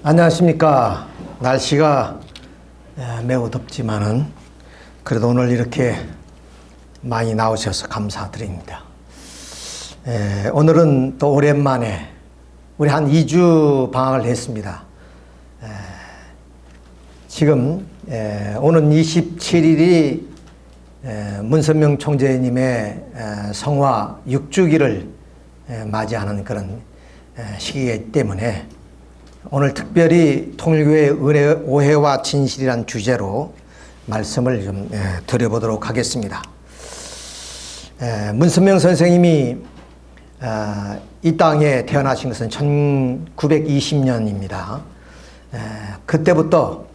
안녕하십니까. 날씨가 매우 덥지만은 그래도 오늘 이렇게 많이 나오셔서 감사드립니다. 오늘은 또 오랜만에 우리 한 2주 방학을 했습니다. 지금 오는 27일이 문선명 총재님의 성화 6주기를 맞이하는 그런 시기이기 때문에 오늘 특별히 통일교의 은혜, 오해와 진실이란 주제로 말씀을 좀 드려보도록 하겠습니다. 문선명 선생님이 이 땅에 태어나신 것은 1920년입니다. 그때부터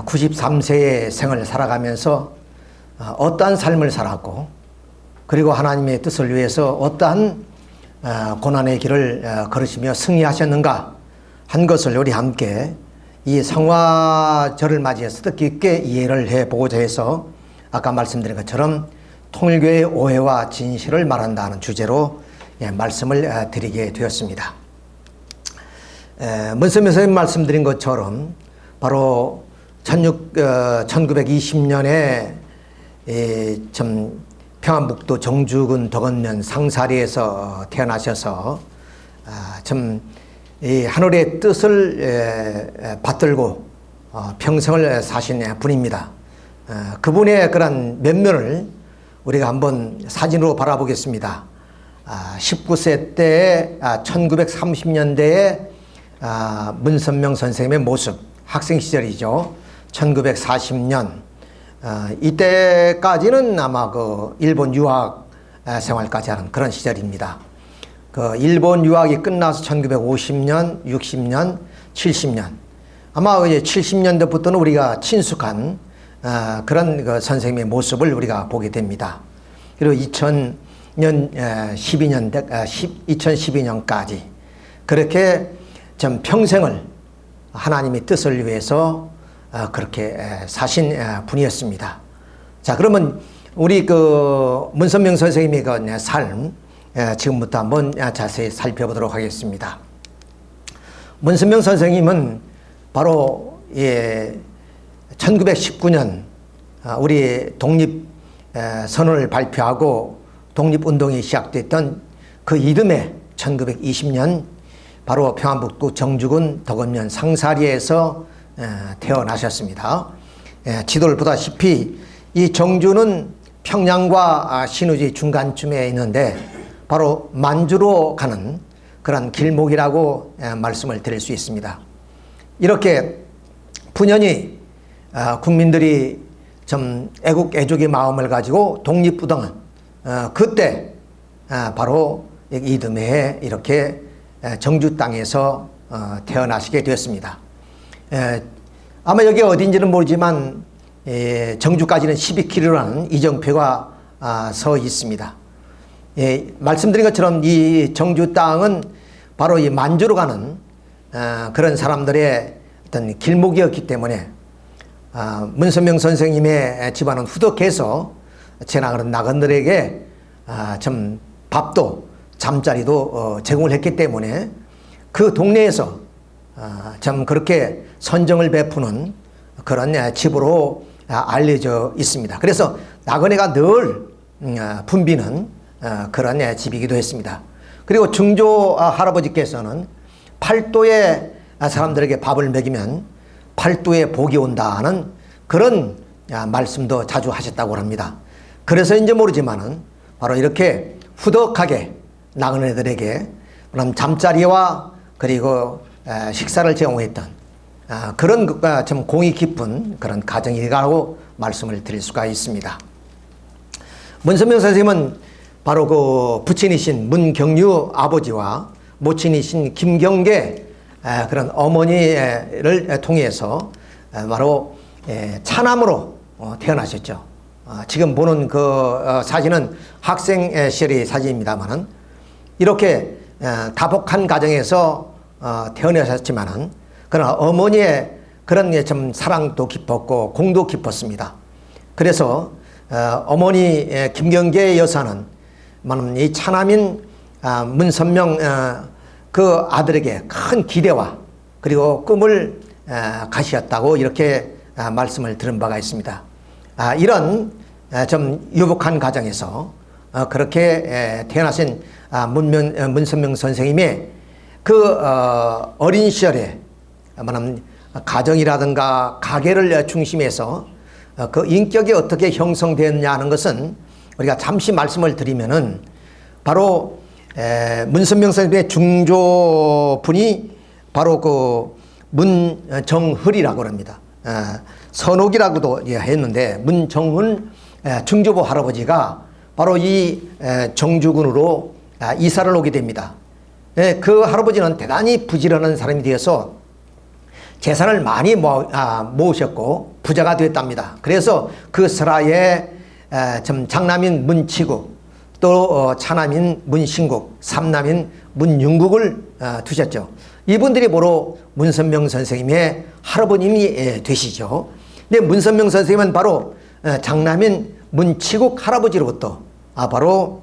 93세의 생을 살아가면서 어떠한 삶을 살았고, 그리고 하나님의 뜻을 위해서 어떠한 고난의 길을 걸으시며 승리하셨는가 한 것을 우리 함께 이 성화절을 맞이해서 뜻 깊게 이해를 해보고자 해서 아까 말씀드린 것처럼 통일교의 오해와 진실을 말한다는 주제로 말씀을 드리게 되었습니다. 문선명 선생님 말씀드린 것처럼 바로 1920년에 평안북도 정주군 덕원면 상사리에서 태어나셔서 이 하늘의 뜻을 받들고 평생을 사신 분입니다. 그분의 그런 면면을 우리가 한번 사진으로 바라보겠습니다. 19세 때 1930년대에 문선명 선생님의 모습, 학생 시절이죠. 1940년 이때까지는 아마 그 일본 유학 생활까지 하는 그런 시절입니다. 그 일본 유학이 끝나서 1950년, 60년, 70년 아마 이제 70년대부터는 우리가 친숙한 그런 그 선생님의 모습을 우리가 보게 됩니다. 그리고 2012년까지 그렇게 전 평생을 하나님의 뜻을 위해서 그렇게 사신 분이었습니다. 자, 그러면 우리 그 문선명 선생님의 그 삶 지금부터 한번 자세히 살펴보도록 하겠습니다. 문선명 선생님은 바로 1919년 우리 독립 선언을 발표하고 독립운동이 시작됐던 그 이듬해 1920년 바로 평안북도 정주군 덕원면 상사리에서 태어나셨습니다. 지도를 보다시피 이 정주는 평양과 신우지 중간쯤에 있는데 바로 만주로 가는 그런 길목이라고 말씀을 드릴 수 있습니다. 이렇게 분연히 국민들이 좀 애국 애족의 마음을 가지고 독립부동은 그때 바로 이듬해에 이렇게 정주 땅에서 태어나시게 되었습니다. 아마 여기 어딘지는 모르지만 정주까지는 12km라는 이정표가 서 있습니다. 말씀드린 것처럼 이 정주 땅은 바로 이 만주로 가는 그런 사람들의 어떤 길목이었기 때문에 문선명 선생님의 집안은 후덕해서 지나가는 나그네들에게 좀 밥도 잠자리도 제공을 했기 때문에 그 동네에서 참 그렇게 선정을 베푸는 그런 집으로 알려져 있습니다. 그래서 나그네가 늘 붐비는 그런 집이기도 했습니다. 그리고 증조 할아버지께서는 팔도에 사람들에게 밥을 먹이면 팔도에 복이 온다는 그런 말씀도 자주 하셨다고 합니다. 그래서인지 모르지만은 바로 이렇게 후덕하게 나그네들에게 그런 잠자리와 그리고 식사를 제공했던 그런 참 공이 깊은 그런 가정이라고 말씀을 드릴 수가 있습니다. 문선명 선생님은 바로 그 부친이신 문경유 아버지와 모친이신 김경계 그런 어머니를 통해서 바로 차남으로 태어나셨죠. 지금 보는 그 사진은 학생 시절의 사진입니다만은 이렇게 다복한 가정에서 태어나셨지만은 그러나 어머니의 그런 참 사랑도 깊었고 공도 깊었습니다. 그래서 어머니 김경계 여사는 이 차남인 문선명 그 아들에게 큰 기대와 그리고 꿈을 가시었다고 이렇게 말씀을 들은 바가 있습니다. 이런 좀 유복한 가정에서 그렇게 태어나신 문선명 선생님의 그 어린 시절에 말하면 가정이라든가 가계를 중심해서 그 인격이 어떻게 형성되었냐 하는 것은 우리가 잠시 말씀을 드리면은 바로 문선명 선생님의 중조분이 바로 그 문정흘이라고 합니다. 선옥이라고도 했는데 문정훈 중조부 할아버지가 바로 이 정주군으로 이사를 오게 됩니다. 그 할아버지는 대단히 부지런한 사람이 되어서 재산을 많이 모으셨고 부자가 되었답니다. 그래서 그 설하에 장남인 문치국, 또 차남인 문신국, 삼남인 문윤국을 두셨죠. 이분들이 바로 문선명 선생님의 할아버님이 되시죠. 근데 문선명 선생님은 바로 장남인 문치국 할아버지로부터 바로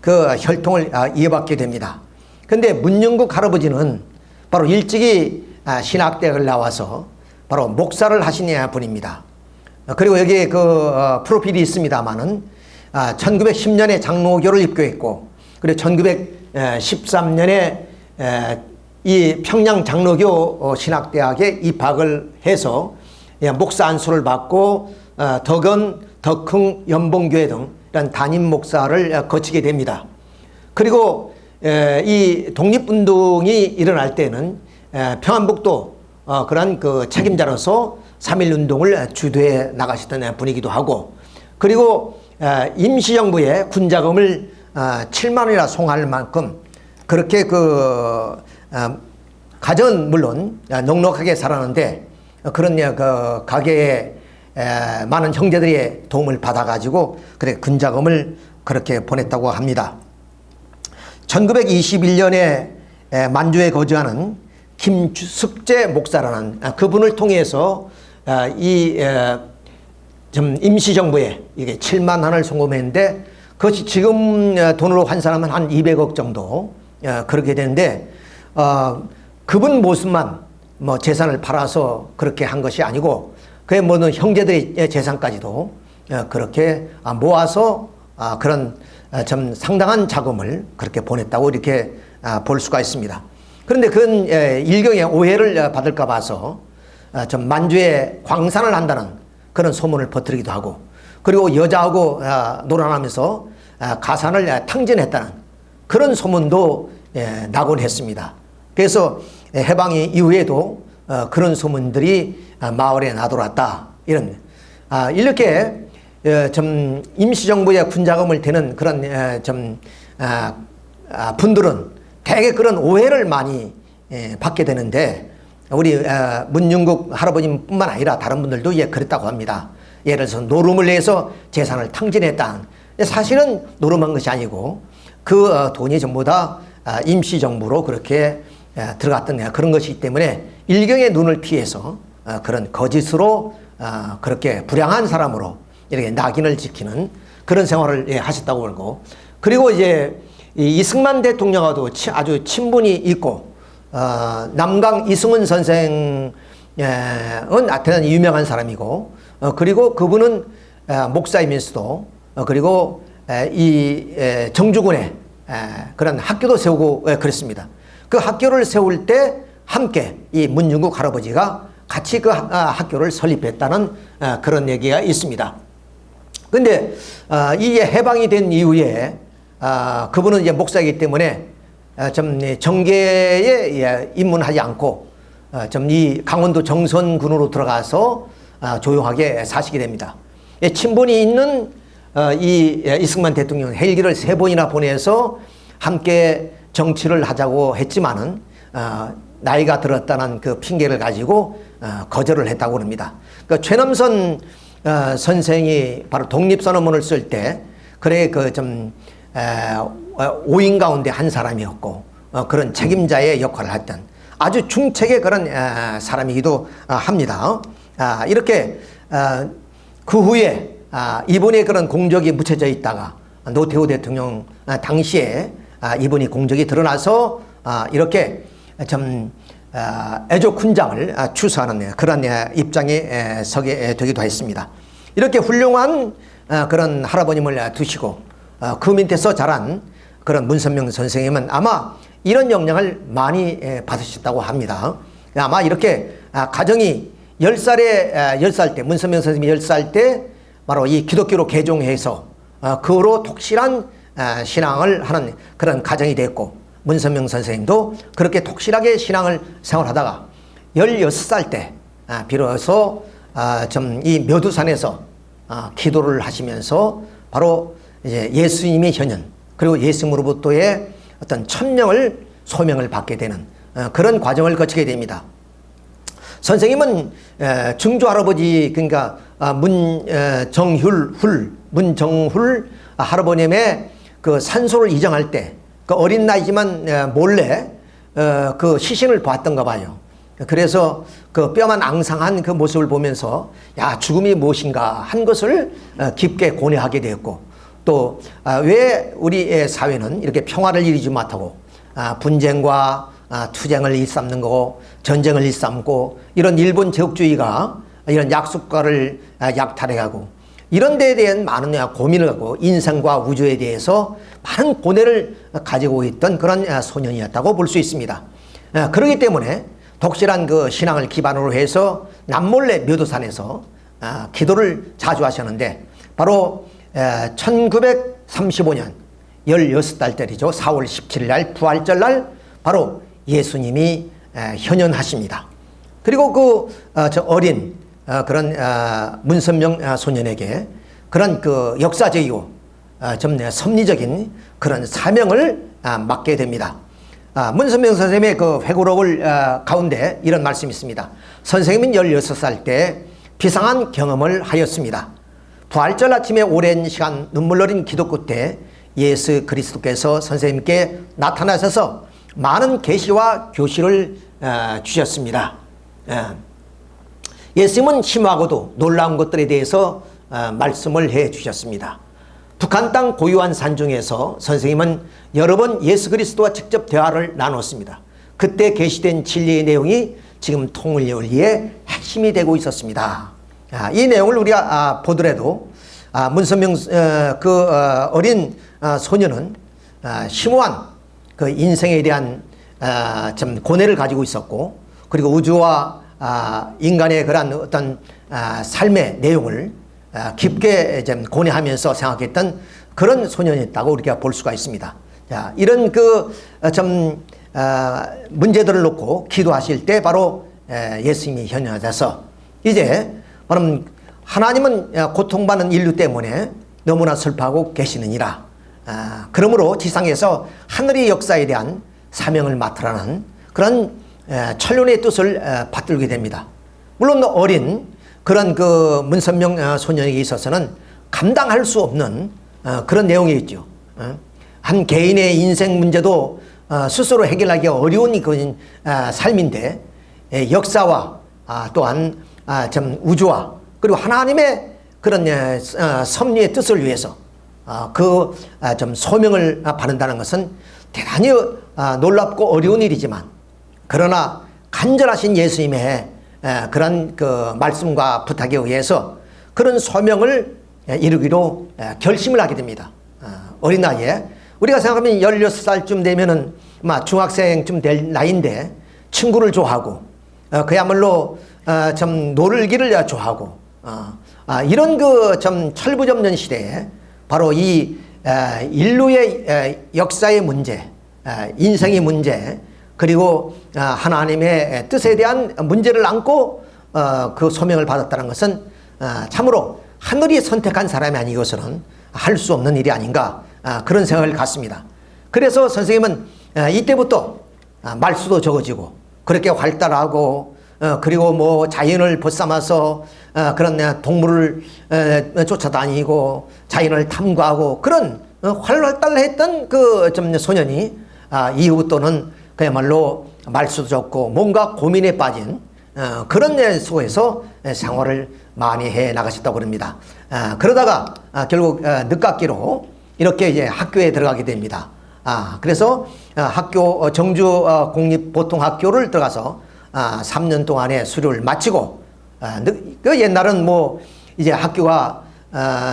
그 혈통을 이어받게 됩니다. 근데 문윤국 할아버지는 바로 일찍이 신학대학을 나와서 바로 목사를 하신 분입니다. 그리고 여기에 그 프로필이 있습니다만은 1910년에 장로교를 입교했고, 그리고 1913년에 이 평양 장로교 신학대학에 입학을 해서 목사 안수를 받고 덕흥 연봉교회 등 이런 담임 목사를 거치게 됩니다. 그리고 이 독립운동이 일어날 때는 평안북도 그런 그 책임자로서 3.1운동을 주도해 나가셨던 분이기도 하고, 그리고 임시정부에 군자금을 7만 원이나 송할 만큼 그렇게 그 가정은 물론 넉넉하게 살았는데 그런 그 가게에 많은 형제들의 도움을 받아가지고 그래 군자금을 그렇게 보냈다고 합니다. 1921년에 만주에 거주하는 김숙재 목사라는 그분을 통해서 이 임시정부에 이게 7만 원을 송금했는데 그것이 지금 돈으로 환산하면 한 200억 정도 그렇게 되는데 그분 모습만 뭐 재산을 팔아서 그렇게 한 것이 아니고 그의 모든 형제들의 재산까지도 그렇게 모아서 그런 좀 상당한 자금을 그렇게 보냈다고 이렇게 볼 수가 있습니다. 그런데 그건 일경의 오해를 받을까 봐서 좀 만주에 광산을 한다는 그런 소문을 퍼뜨리기도 하고, 그리고 여자하고 놀아나면서 가산을 탕진했다는 그런 소문도 나곤 했습니다. 그래서 해방 이후에도 그런 소문들이 마을에 나돌았다. 이런 이렇게 좀 임시정부의 군자금을 대는 그런 분들은 대개 그런 오해를 많이 받게 되는데, 우리 문윤국 할아버님뿐만 아니라 다른 분들도 그랬다고 합니다. 예를 들어서 노름을 내서 재산을 탕진했다. 사실은 노름한 것이 아니고 그 돈이 전부 다 임시정부로 그렇게 들어갔던 그런 것이기 때문에 일경의 눈을 피해서 그런 거짓으로 그렇게 불량한 사람으로 이렇게 낙인을 지키는 그런 생활을 하셨다고 그러고, 그리고 이제 이승만 대통령과도 아주 친분이 있고, 남강 이승훈 선생은 대단히 유명한 사람이고, 그리고 그분은 목사이면서도 그리고 이 정주군에 그런 학교도 세우고 그랬습니다. 그 학교를 세울 때 함께 이 문윤국 할아버지가 같이 그 학교를 설립했다는 그런 얘기가 있습니다. 근데 이게 해방이 된 이후에 그분은 이제 목사이기 때문에 좀 정계에 입문하지 않고 좀 이 강원도 정선군으로 들어가서 조용하게 사시게 됩니다. 친분이 있는 이 이승만 대통령 헬기를 3번이나 보내서 함께 정치를 하자고 했지만은 나이가 들었다는 그 핑계를 가지고 거절을 했다고 합니다. 그 최남선 선생이 바로 독립선언문을 쓸 때 그래 그 좀 5인 가운데 한 사람이었고 그런 책임자의 역할을 했던 아주 중책의 그런 사람이기도 합니다. 이렇게 그 후에 이분의 그런 공적이 묻혀져 있다가 노태우 대통령 당시에 이분이 공적이 드러나서 이렇게 좀 애족 훈장을 추수하는 그런 입장에 서게 되기도 했습니다. 이렇게 훌륭한 그런 할아버님을 두시고 그 밑에서 자란 그런 문선명 선생님은 아마 이런 영향을 많이 받으셨다고 합니다. 아마 이렇게 가정이 10살 때, 문선명 선생님이 10살 때 바로 이 기독교로 개종해서 그 후로 독실한 신앙을 하는 그런 가정이 됐고, 문선명 선생님도 그렇게 독실하게 신앙을 생활하다가 16살 때 비로소 좀 이 묘두산에서 기도를 하시면서 바로 이제 예수님의 현현, 그리고 예수님으로부터의 어떤 천명을 소명을 받게 되는 그런 과정을 거치게 됩니다. 선생님은 증조 할아버지, 그러니까 문정훌 할아버님의 그 산소를 이정할 때 그 어린 나이지만 몰래 그 시신을 봤던가 봐요. 그래서 그 뼈만 앙상한 그 모습을 보면서 야, 죽음이 무엇인가 한 것을 깊게 고뇌하게 되었고, 또 왜 우리의 사회는 이렇게 평화를 이루지 못하고 분쟁과 투쟁을 일삼는 거고 전쟁을 일삼고 이런 일본 제국주의가 이런 약속과를 약탈해가고 이런 데에 대한 많은 고민을 하고 인생과 우주에 대해서 많은 고뇌를 가지고 있던 그런 소년이었다고 볼 수 있습니다. 그렇기 때문에 독실한 그 신앙을 기반으로 해서 남몰래 묘도산에서 기도를 자주 하셨는데, 바로 1935년 16달 때이죠. 4월 17일 날 부활절 날 바로 예수님이 현현하십니다. 그리고 저 어린 그런 문선명 소년에게 그런 그 역사적이고 좀 섭리적인 그런 사명을 맡게 됩니다. 문선명 선생님의 그 회고록을 가운데 이런 말씀이 있습니다. 선생님은 16살 때 비상한 경험을 하였습니다. 부활절 아침에 오랜 시간 눈물 어린 기도 끝에 예수 그리스도께서 선생님께 나타나셔서 많은 계시와 교시를 주셨습니다. 예수님은 심하고도 놀라운 것들에 대해서 말씀을 해 주셨습니다. 북한 땅 고유한 산 중에서 선생님은 여러 번 예수 그리스도와 직접 대화를 나눴습니다. 그때 계시된 진리의 내용이 지금 통일연리의 핵심이 되고 있었습니다. 이 내용을 우리가 보더라도 문선명 그 어린 소년은 심오한 그 인생에 대한 좀 고뇌를 가지고 있었고, 그리고 우주와 인간의 그런 어떤 삶의 내용을 깊게 좀 고뇌하면서 생각했던 그런 소년이었다고 우리가 볼 수가 있습니다. 자, 이런 문제들을 놓고 기도하실 때 바로 예수님이 현현하셔서 이제 바로 하나님은 고통받는 인류 때문에 너무나 슬퍼하고 계시느니라. 그러므로 지상에서 하늘의 역사에 대한 사명을 맡으라는 그런 천륜의 뜻을 받들게 됩니다. 물론 어린 그런 그 문선명 소년에게 있어서는 감당할 수 없는 그런 내용이 있죠. 한 개인의 인생 문제도 스스로 해결하기 어려운 그 삶인데, 역사와 또한 좀 우주와 그리고 하나님의 그런 섭리의 뜻을 위해서 좀 소명을 받는다는 것은 대단히 놀랍고 어려운 일이지만, 그러나 간절하신 예수님의 그런 그 말씀과 부탁에 의해서 그런 소명을 이루기로 결심을 하게 됩니다. 어린 나이에 우리가 생각하면 16살쯤 되면은 중학생쯤 될 나이인데 친구를 좋아하고 그야말로 좀 놀기를 좋아하고 이런 그 좀 철부접는 시대에 바로 이 인류의 역사의 문제, 인생의 문제, 그리고 하나님의 뜻에 대한 문제를 안고 그 소명을 받았다는 것은 참으로 하늘이 선택한 사람이 아니고서는 할 수 없는 일이 아닌가, 그런 생각을 갖습니다. 그래서 선생님은 이때부터 말수도 적어지고 그렇게 활달하고 그리고 뭐 자연을 벗삼아서 그런 동물을 쫓아다니고 자연을 탐구하고 그런 활발했던 그 좀 소년이 이후부터는 그야말로 말수도 적고 뭔가 고민에 빠진 그런 일 속에서 생활을 많이 해 나가셨다고 합니다. 그러다가 결국 늦깎이로 이렇게 이제 학교에 들어가게 됩니다. 그래서 학교 정주 공립보통학교를 들어가서 3년 동안의 수료를 마치고 그 옛날은 뭐 이제 학교가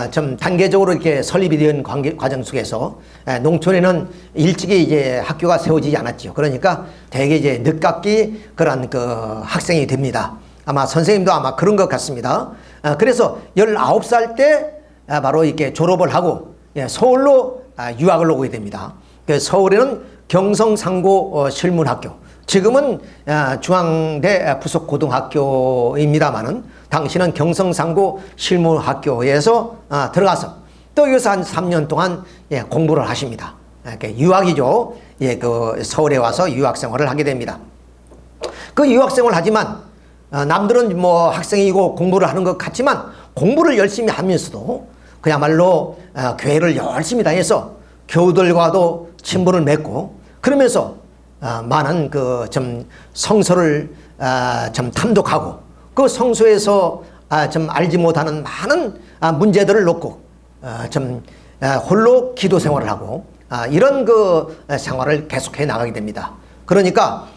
좀 단계적으로 이렇게 설립이 된 과정 속에서 농촌에는 일찍이 이제 학교가 세워지지 않았죠. 그러니까 되게 이제 늦깎이 그런 그 학생이 됩니다. 아마 선생님도 아마 그런 것 같습니다. 그래서 19살 때 바로 이렇게 졸업을 하고 서울로 유학을 오게 됩니다. 서울에는 경성상고 실문학교, 지금은 중앙대 부속 고등학교입니다만은 당시는 경성상고 실문학교에서 들어가서 또 여기서 한 3년 동안 공부를 하십니다. 유학이죠. 그 서울에 와서 유학 생활을 하게 됩니다. 그 유학 생활을 하지만 남들은 뭐 학생이고 공부를 하는 것 같지만 공부를 열심히 하면서도 그야말로 교회를 열심히 다녀서 교우들과도 친분을 맺고 그러면서 많은 그 좀 성서를 좀 탐독하고 그 성서에서 좀 알지 못하는 많은 문제들을 놓고 좀 홀로 기도 생활을 하고 이런 그 생활을 계속해 나가게 됩니다. 그러니까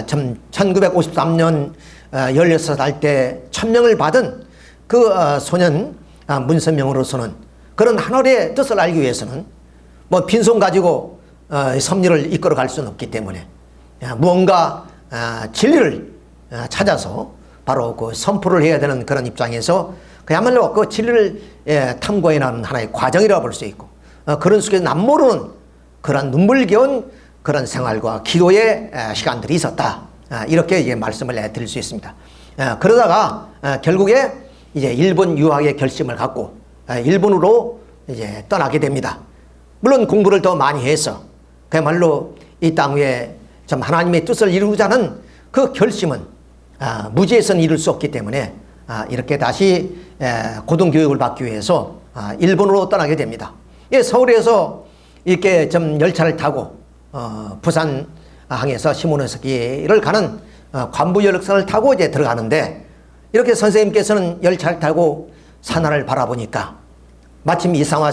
참 1953년 16살 때 천명을 받은 그 소년 문선명으로서는 그런 하늘의 뜻을 알기 위해서는 뭐 빈손 가지고 섭리를 이끌어 갈 수는 없기 때문에 무언가 진리를 찾아서 바로 그 선포를 해야 되는 그런 입장에서 그야말로 그 진리를 탐구해 나가는 하나의 과정이라고 볼 수 있고 그런 속에서 남모르는 그런 눈물겨운 그런 생활과 기도의 시간들이 있었다. 이렇게 이제 말씀을 드릴 수 있습니다. 그러다가 결국에 이제 일본 유학의 결심을 갖고 일본으로 이제 떠나게 됩니다. 물론 공부를 더 많이 해서 그야말로 이 땅 위에 좀 하나님의 뜻을 이루자는 그 결심은 무지에서는 이룰 수 없기 때문에 이렇게 다시 고등교육을 받기 위해서 일본으로 떠나게 됩니다. 서울에서 이렇게 좀 열차를 타고 부산항에서 시모노세키를 가는 관부 열차를 타고 이제 들어가는데 이렇게 선생님께서는 열차를 타고 산하를 바라보니까 마침 이상화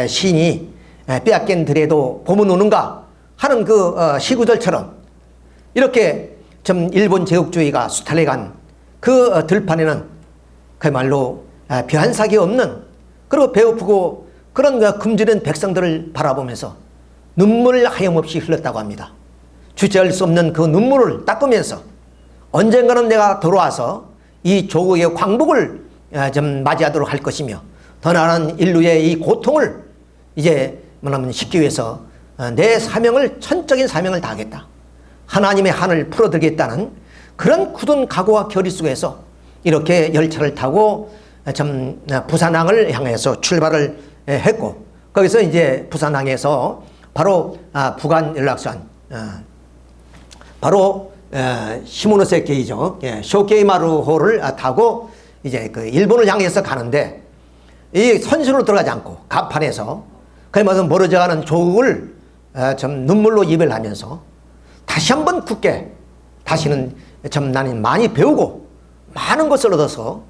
시인이 빼앗긴 들에도 봄은 오는가 하는 그 시구절처럼 이렇게 좀 일본 제국주의가 수탈해간 그 들판에는 그야말로 벼한삭이 없는 그리고 배고프고 그런 굶주린 백성들을 바라보면서 눈물을 하염없이 흘렸다고 합니다. 주체할 수 없는 그 눈물을 닦으면서 언젠가는 내가 돌아와서 이 조국의 광복을 좀 맞이하도록 할 것이며 더 나아가는 인류의 이 고통을 이제 뭐냐면 식기 위해서 내 사명을 천적인 사명을 다하겠다. 하나님의 한을 풀어들겠다는 그런 굳은 각오와 결의 속에서 이렇게 열차를 타고 좀 부산항을 향해서 출발을 했고 거기서 이제 부산항에서 바로 부간 연락선 바로 시모노세키이죠. 쇼케이마루호를 타고 이제 그 일본을 향해서 가는데 이 선수로 들어가지 않고 갑판에서 그러면서 멀어져가는 조국을 좀 눈물로 이별하면서 다시 한번 굳게 다시는 좀 나는 많이 배우고 많은 것을 얻어서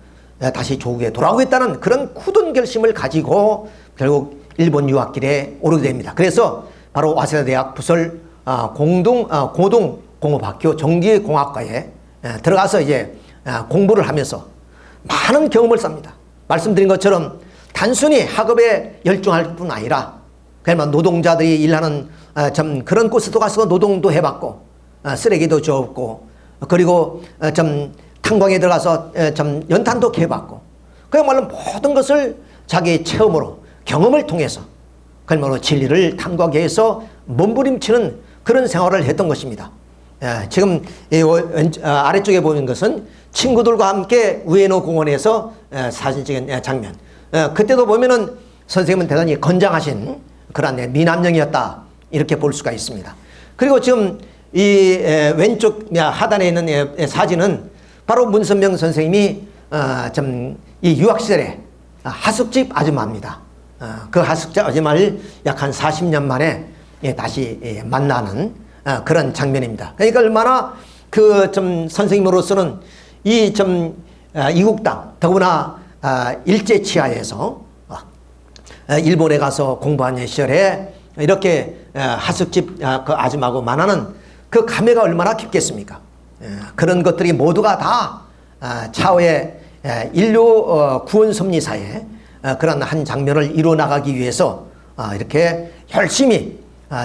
다시 조국에 돌아오겠다는 그런 굳은 결심을 가지고 결국 일본 유학길에 오르게 됩니다. 그래서 바로 와세다 대학 부설 고등공업학교 전기공학과에 들어가서 이제 공부를 하면서 많은 경험을 쌓습니다. 말씀드린 것처럼 단순히 학업에 열중할 뿐 아니라 그야말로 노동자들이 일하는 좀 그런 곳에도 가서 노동도 해봤고 쓰레기도 주웠고 그리고 좀 탄광에 들어가서 좀 연탄도 캐봤고 그야말로 모든 것을 자기 체험으로 경험을 통해서 그야말로 진리를 탐구하기 위해서 몸부림치는 그런 생활을 했던 것입니다. 지금 아래쪽에 보이는 것은 친구들과 함께 우에노 공원에서 사진 찍은 장면. 그때도 보면은 선생님은 대단히 건장하신 그런 미남형이었다 이렇게 볼 수가 있습니다. 그리고 지금 이 왼쪽 하단에 있는 사진은 바로 문선명 선생님이 좀 이 유학 시절에 하숙집 아줌마입니다. 그 하숙집 아줌마를 약 한 40년 만에 다시 만나는 그런 장면입니다. 그러니까 얼마나 그 좀 선생님으로서는 이 좀 이국 땅 더구나 일제 치하에서 일본에 가서 공부한 시절에 이렇게 하숙집 그 아줌마하고 만나는 그 감회가 얼마나 깊겠습니까? 그런 것들이 모두가 다 차후에 인류 구원 섭리사에 그런 한 장면을 이루어 나가기 위해서 이렇게 열심히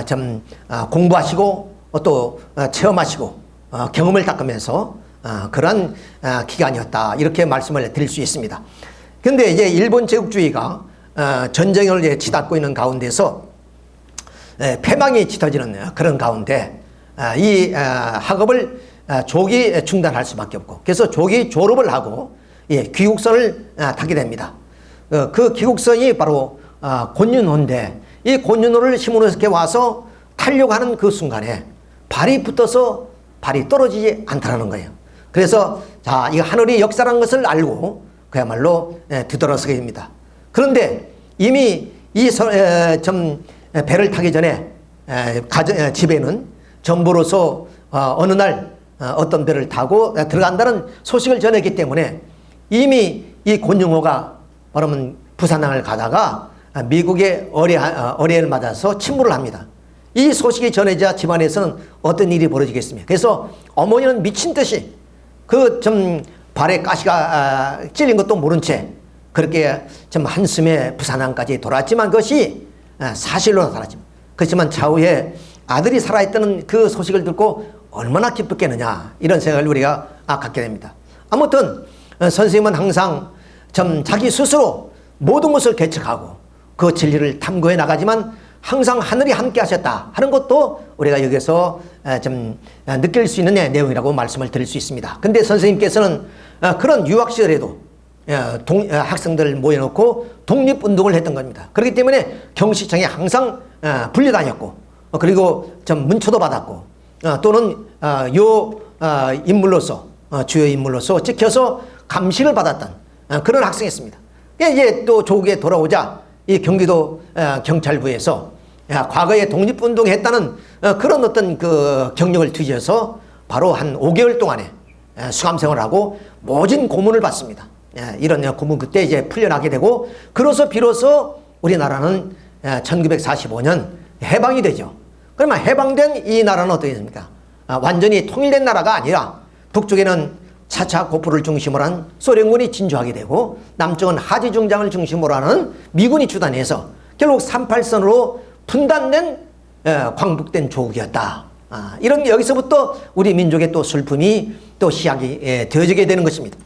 좀 공부하시고 또 체험하시고 경험을 닦으면서 그런 기간이었다, 이렇게 말씀을 드릴 수 있습니다. 그런데 이제 일본 제국주의가 전쟁을 이제 치닫고 있는 가운데서 패망이 짙어지는 그런 가운데 이 학업을 조기 중단할 수밖에 없고, 그래서 조기 졸업을 하고 귀국선을 타게 됩니다. 그 귀국선이 바로 곤윤호인데, 이 곤윤호를 시모노스케 와서 타려고 하는 그 순간에 발이 붙어서 발이 떨어지지 않다는 거예요. 그래서 이 하늘이 역사라는 것을 알고 그야말로 뒤돌아서게 됩니다. 그런데 이미 배를 타기 전에 집에는 정보로서 어느 날 어떤 배를 타고 들어간다는 소식을 전했기 때문에 이미 이 곤윤호가 말하면 부산항을 가다가 미국의 어뢰를 맞아서 침몰을 합니다. 이 소식이 전해지자 집안에서는 어떤 일이 벌어지겠습니까? 그래서 어머니는 미친 듯이 발에 가시가 찔린 것도 모른 채 그렇게 한숨에 부산항까지 돌아왔지만 그것이 사실로 나타났지만, 그렇지만 차후에 아들이 살아있다는 그 소식을 듣고 얼마나 기뻤겠느냐, 이런 생각을 우리가 갖게 됩니다. 아무튼 선생님은 항상 자기 스스로 모든 것을 개척하고 그 진리를 탐구해 나가지만 항상 하늘이 함께 하셨다 하는 것도 우리가 여기서 느낄 수 있는 내용이라고 말씀을 드릴 수 있습니다. 근데 선생님께서는 그런 유학 시절에도 학생들을 모여놓고 독립운동을 했던 겁니다. 그렇기 때문에 경시청에 항상 불려다녔고, 그리고 문초도 받았고, 또는 인물로서 주요 인물로서 찍혀서 감시를 받았던 그런 학생이었습니다. 이제 또 조국에 돌아오자 이 경기도 경찰부에서 과거에 독립운동했다는 그런 어떤 그 경력을 뒤져서 바로 한 5개월 동안에 수감생활을 하고 모진 고문을 받습니다. 이런 고문 그때 이제 풀려나게 되고, 그래서 비로소 우리나라는 1945년 해방이 되죠. 그러면 해방된 이 나라는 어떻게 됩니까? 완전히 통일된 나라가 아니라 북쪽에는 차차 고프를 중심으로 한 소련군이 진주하게 되고, 남쪽은 하지중장을 중심으로 하는 미군이 주단해서 결국 38선으로 분단된 광복된 조국이었다. 이런 여기서부터 우리 민족의 또 슬픔이 또 시작이 되어지게 되는 것입니다.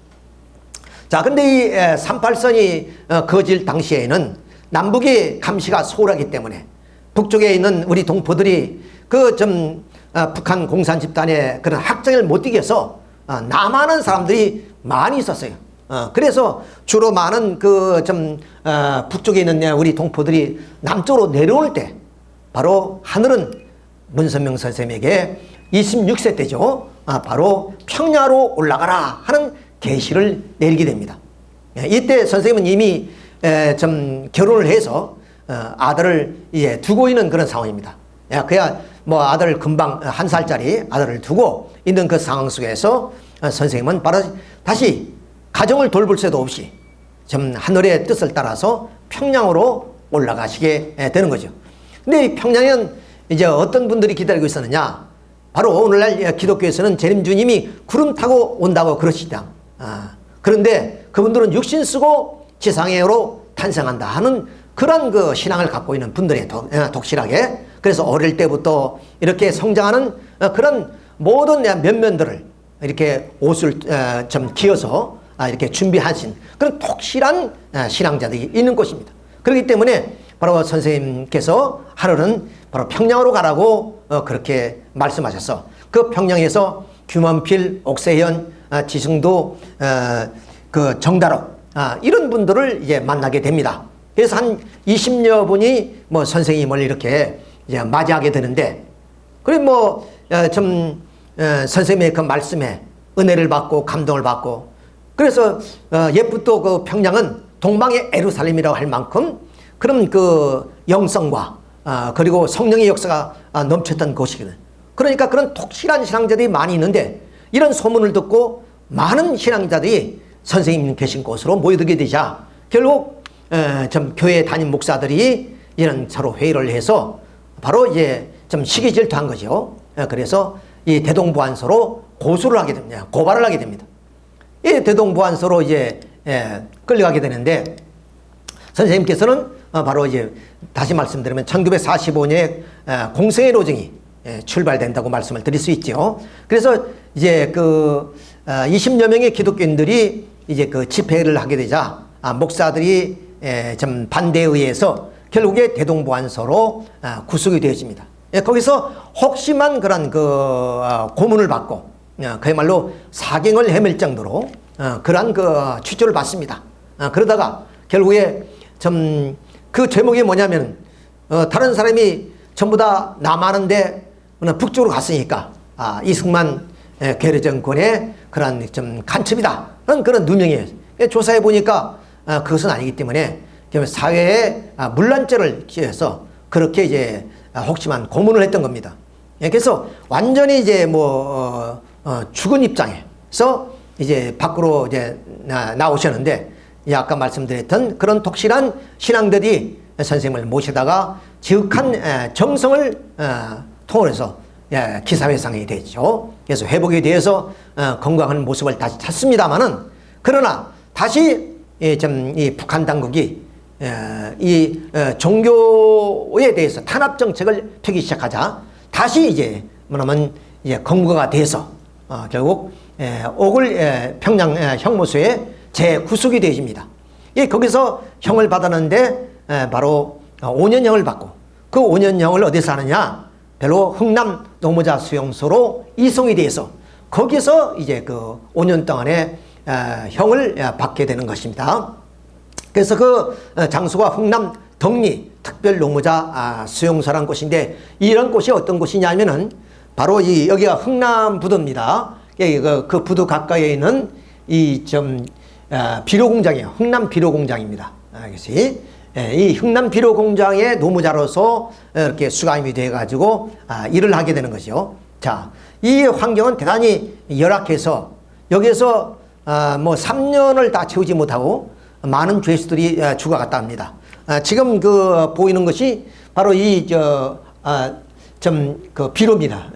자, 근데 이 38선이 그어질 당시에는 남북의 감시가 소홀하기 때문에 북쪽에 있는 우리 동포들이 북한 공산 집단의 그런 학장을 못 이겨서 남하는 사람들이 많이 있었어요. 그래서 주로 많은 북쪽에 있는 우리 동포들이 남쪽으로 내려올 때 바로 하늘은 문선명 선생님에게 26세 때죠. 바로 평야로 올라가라 하는 계시를 내리게 됩니다. 이때 선생님은 이미 결혼을 해서 아들을 두고 있는 그런 상황입니다. 그야 아들을 금방 1살짜리 아들을 두고 있는 그 상황 속에서 선생님은 바로 다시 가정을 돌볼 새도 없이 하늘의 뜻을 따라서 평양으로 올라가시게 되는 거죠. 근데 이 평양에는 이제 어떤 분들이 기다리고 있었느냐? 바로 오늘날 기독교에서는 재림주님이 구름 타고 온다고 그러시다. 그런데 그분들은 육신 쓰고 지상으로 탄생한다 하는 그런 그 신앙을 갖고 있는 분들의 독실하게, 그래서 어릴 때부터 이렇게 성장하는 그런 모든 면면들을 이렇게 옷을 기어서 이렇게 준비하신 그런 독실한 신앙자들이 있는 곳입니다. 그렇기 때문에 바로 선생님께서 하늘은 바로 평양으로 가라고 그렇게 말씀하셔서 그 평양에서 규만필, 옥세현, 지승도, 그 정다록 이런 분들을 이제 만나게 됩니다. 그래서 한 20여 분이 선생님을 이렇게 이제 맞이하게 되는데, 그리고 선생님의 그 말씀에 은혜를 받고 감동을 받고, 그래서 옛부터 그 평양은 동방의 예루살렘이라고 할 만큼 그런 그 영성과 그리고 성령의 역사가 넘쳤던 곳이거든. 그러니까 그런 독실한 신앙자들이 많이 있는데, 이런 소문을 듣고 많은 신앙자들이 선생님 계신 곳으로 모여들게 되자 결국 교회 담임 목사들이 이런 서로 회의를 해서 바로 이제 좀 시기 질투한 거죠. 그래서 이 대동보안소로 고소를 하게 됩니다. 고발을 하게 됩니다. 이 대동보안소로 이제 끌려가게 되는데, 선생님께서는 바로 이제 다시 말씀드리면 1945년에 공생애 로정이 출발된다고 말씀을 드릴 수 있죠. 그래서 이제 그 20여 명의 기독교인들이 이제 그 집회를 하게 되자 목사들이 좀 반대에 의해서 결국에 대동보안소로 구속이 되어집니다. 거기서 혹시만 그런 그 고문을 받고 그야말로 사경을 헤맬 정도로 그러한 그 취조를 받습니다. 그러다가 결국에 좀 그 제목이 뭐냐면 다른 사람이 전부 다 남하는데 북쪽으로 갔으니까 이승만 괴뢰정권의 그런 좀 간첩이다 그런 누명이에요. 조사해 보니까 그것은 아니기 때문에 사회에 문란죄를 기해서 그렇게 이제 혹시만 고문을 했던 겁니다. 그래서 완전히 이제 뭐 죽은 입장에서 이제 밖으로 이제 나오셨는데, 아까 말씀드렸던 그런 독실한 신앙들이 선생님을 모시다가 지극한 정성을 통해서 기사회상이 됐죠. 그래서 회복에 대해서 건강한 모습을 다시 찾습니다만은, 그러나 다시 이 북한 당국이 이 종교에 대해서 탄압 정책을 펴기 시작하자 다시 이제 뭐냐면 이제 검거가 돼서 결국 옥을 평양 형무소에 재구속이 되어집니다. 거기서 형을 받았는데 바로 5년형을 받고, 그 5년형을 어디서 하느냐, 별로 흥남 노무자 수용소로 이송이 돼서 거기서 이제 그 5년 동안의 형을 받게 되는 것입니다. 그래서 그 장소가 흥남 덕리 특별 노무자 수용소라는 곳인데, 이런 곳이 어떤 곳이냐면은 바로 여기가 흥남 부두입니다. 그 부두 가까이에 있는 이 비료 공장이에요. 흥남 비료 공장입니다. 이 흥남 비료 공장의 노무자로서 이렇게 수감이 돼 가지고 일을 하게 되는 것이요. 자, 이 환경은 대단히 열악해서 여기에서 뭐 3년을 다 채우지 못하고 많은 죄수들이 죽어갔다 합니다. 지금 그 보이는 것이 바로 그 비료입니다.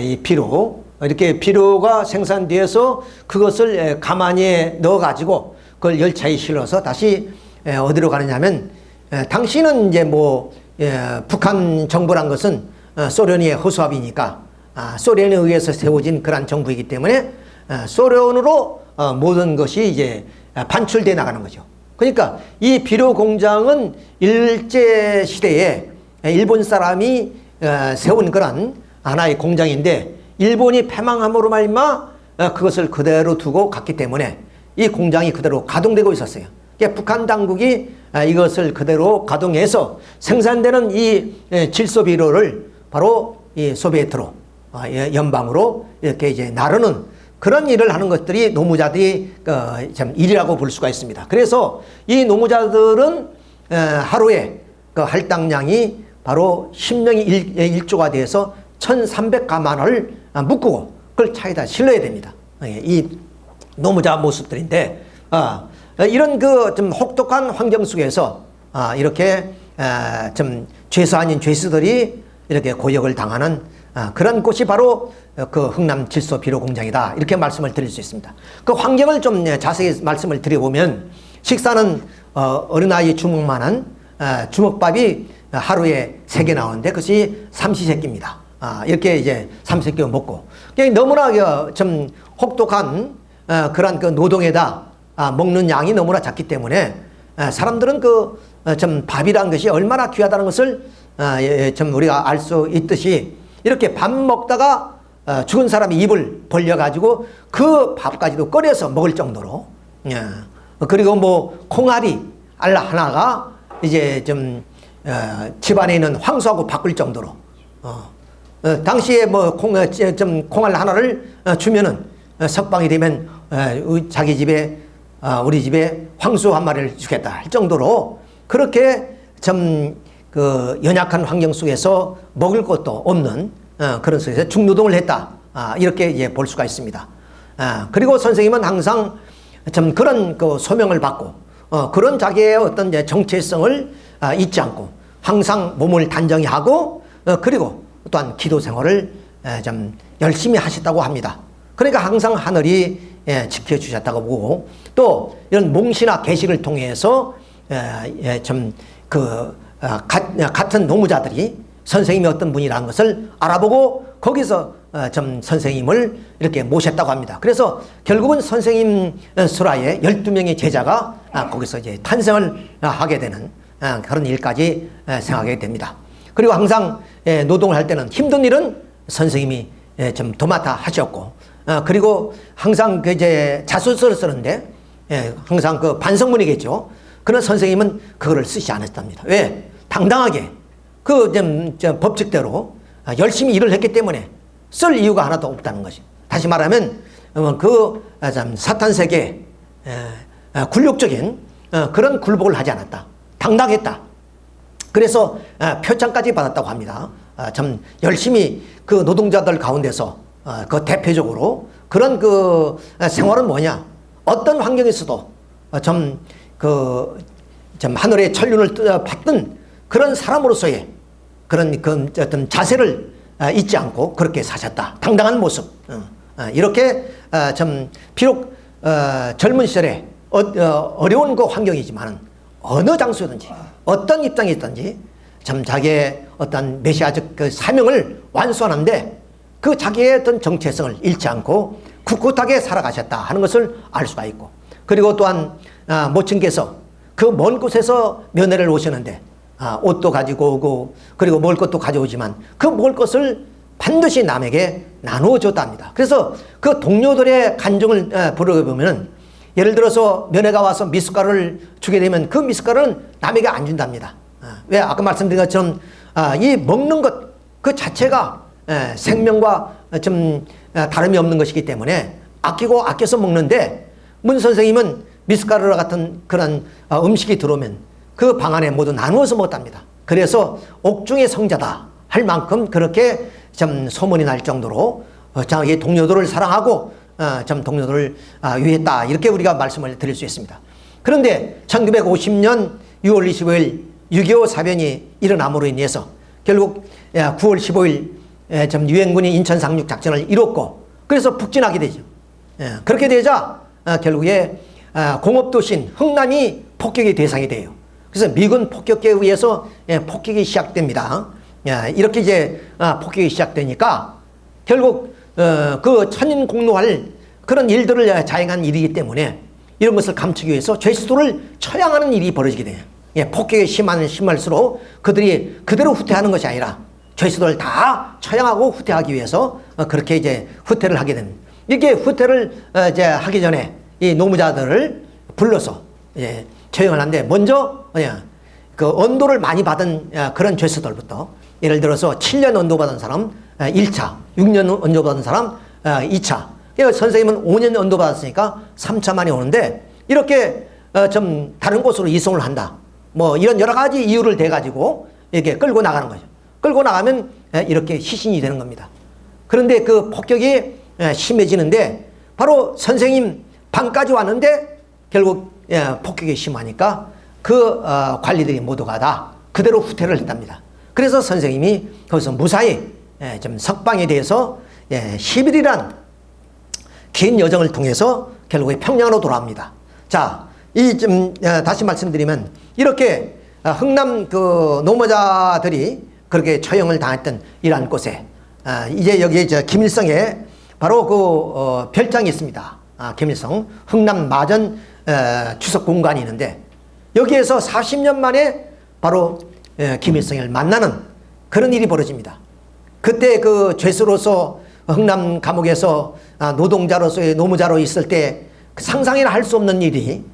이 비료. 이렇게 비료가 생산되어서 그것을 가마니에 넣어가지고 그걸 열차에 실어서 다시 어디로 가느냐 하면, 당시는 이제 뭐 북한 정부란 것은 소련의 허수아비니까 소련에 의해서 세워진 그러한 정부이기 때문에 소련으로 모든 것이 이제 반출돼 나가는 거죠. 그러니까 이 비료 공장은 일제 시대에 일본 사람이 세운 그런 하나의 공장인데, 일본이 패망함으로 말미암아 그것을 그대로 두고 갔기 때문에 이 공장이 그대로 가동되고 있었어요. 그러니까 북한 당국이 이것을 그대로 가동해서 생산되는 이 질소 비료를 바로 이 소비에트로 연방으로 이렇게 이제 나르는 그런 일을 하는 것들이 노무자들이 참 일이라고 볼 수가 있습니다. 그래서 이 노무자들은 하루에 그 할당량이 바로 10명이 1조가 돼서 1,300가만을 묶고 그걸 차에다 실러야 됩니다. 이 노무자 모습들인데, 이런 그 좀 혹독한 환경 속에서 이렇게 좀 죄수 아닌 죄수들이 이렇게 고역을 당하는 그런 곳이 바로 그 흥남 질소 비료 공장이다, 이렇게 말씀을 드릴 수 있습니다. 그 환경을 좀 자세히 말씀을 드려보면, 식사는 어린아이 주먹만한 주먹밥이 하루에 3개 나오는데 그것이 삼시세끼입니다. 이렇게 이제 삼시세끼 먹고, 너무나 좀 혹독한 그런 그 노동에다 먹는 양이 너무나 작기 때문에 사람들은 그 좀 밥이라는 것이 얼마나 귀하다는 것을 좀 우리가 알 수 있듯이, 이렇게 밥 먹다가 죽은 사람이 입을 벌려가지고 그 밥까지도 끓여서 먹을 정도로, 그리고 뭐 콩알이 알라 하나가 이제 좀 집안에 있는 황소하고 바꿀 정도로, 당시에 뭐 콩알 하나를 주면은 석방이 되면 자기 집에 우리 집에 황소 한 마리를 주겠다 할 정도로, 그렇게 좀 그 연약한 환경 속에서 먹을 것도 없는 그런 속에서 중노동을 했다, 이렇게 이제 볼 수가 있습니다. 그리고 선생님은 항상 좀 그런 그 소명을 받고 그런 자기의 어떤 이제 정체성을 잊지 않고 항상 몸을 단정히 하고 그리고 또한 기도 생활을 좀 열심히 하셨다고 합니다. 그러니까 항상 하늘이 지켜주셨다고 보고 또 이런 몽시나 계시를 통해서 좀 같은 노무자들이 선생님이 어떤 분이라는 것을 알아보고 거기서 좀 선생님을 이렇게 모셨다고 합니다. 그래서 결국은 선생님 수라의 12명의 제자가 거기서 이제 탄생을 하게 되는 그런 일까지 생각하게 됩니다. 그리고 항상 노동을 할 때는 힘든 일은 선생님이 좀 도맡아 하셨고 그리고 항상 그 이제 자소서를 쓰는데 항상 그 반성문이겠죠. 그런 선생님은 그거를 쓰지 않았답니다. 왜? 당당하게 그 좀 법칙대로 열심히 일을 했기 때문에 쓸 이유가 하나도 없다는 것이. 다시 말하면 그 사탄 세계 굴욕적인 그런 굴복을 하지 않았다. 당당했다. 그래서 표창까지 받았다고 합니다. 참 열심히 그 노동자들 가운데서 그 대표적으로 그런 그 생활은 뭐냐? 어떤 환경에서도 좀 하늘의 천륜을 받던 그런 사람으로서의 그런 그 어떤 자세를 잊지 않고 그렇게 사셨다. 당당한 모습. 이렇게 좀 비록 젊은 시절에 어려운 그 환경이지만 어느 장소든지 어떤 입장에 있든지 참 자기의 어떤 메시아적 그 사명을 완수하는데 그 자기의 어떤 정체성을 잃지 않고 굳굳하게 살아가셨다 하는 것을 알 수가 있고 그리고 또한 모친께서 그 먼 곳에서 면회를 오시는데 옷도 가지고 오고 그리고 먹을 것도 가져오지만 그 먹을 것을 반드시 남에게 나누어 줬답니다. 그래서 그 동료들의 간증을 보면 예를 들어서 면회가 와서 미숫가루를 주게 되면 그 미숫가루는 남에게 안 준답니다. 왜? 아까 말씀드린 것처럼 이 먹는 것 그 자체가 생명과 좀 다름이 없는 것이기 때문에 아끼고 아껴서 먹는데 문 선생님은 미숫가루 같은 그런 음식이 들어오면 그 방 안에 모두 나누어서 먹었답니다. 그래서 옥중의 성자다 할 만큼 그렇게 좀 소문이 날 정도로 자기 동료들을 사랑하고 좀 동료들을 위했다 이렇게 우리가 말씀을 드릴 수 있습니다. 그런데 1950년 6월 25일 6.25 사변이 일어남으로 인해서 결국 9월 15일 좀 유엔군이 인천 상륙 작전을 이뤘고 그래서 북진하게 되죠. 그렇게 되자 결국에 공업도시인 흥남이 폭격의 대상이 돼요. 그래서 미군 폭격기에 의해서 폭격이 시작됩니다. 이렇게 이제 폭격이 시작되니까 결국 그 천인공노할 그런 일들을 자행한 일이기 때문에 이런 것을 감추기 위해서 죄수들을 처형하는 일이 벌어지게 돼요. 폭격이 심할수록 그들이 그대로 후퇴하는 것이 아니라 죄수들을 다 처형하고 후퇴하기 위해서 그렇게 이제 후퇴를 하게 됩니다. 이렇게 후퇴를 이제 하기 전에 이 노무자들을 불러서 이제 처형을 하는데 먼저 그 언도를 많이 받은 그런 죄수들부터 예를 들어서 7년 언도 받은 사람 1차, 6년 언도 받은 사람 2차. 그러니까 선생님은 5년 언도 받았으니까 3차 만에 오는데 이렇게 좀 다른 곳으로 이송을 한다. 뭐 이런 여러 가지 이유를 대가지고 이렇게 끌고 나가는 거죠. 끌고 나가면 이렇게 희신이 되는 겁니다. 그런데 그 폭격이 심해지는데 바로 선생님 방까지 왔는데 결국 폭격이 심하니까 그 관리들이 모두가 다 그대로 후퇴를 했답니다. 그래서 선생님이 거기서 무사히 좀 석방에 대해서 10일이란 긴 여정을 통해서 결국에 평양으로 돌아옵니다. 자, 다시 말씀드리면 이렇게 흥남 그 노무자들이 그렇게 처형을 당했던 이러한 곳에 이제 여기 김일성에 바로 그 별장이 있습니다. 김일성 흥남 마전 추석 공간이 있는데 여기에서 40년 만에 바로 김일성을 만나는 그런 일이 벌어집니다. 그때 그 죄수로서 흥남 감옥에서 노동자로서의 노무자로 있을 때 상상이나 할 수 없는 일이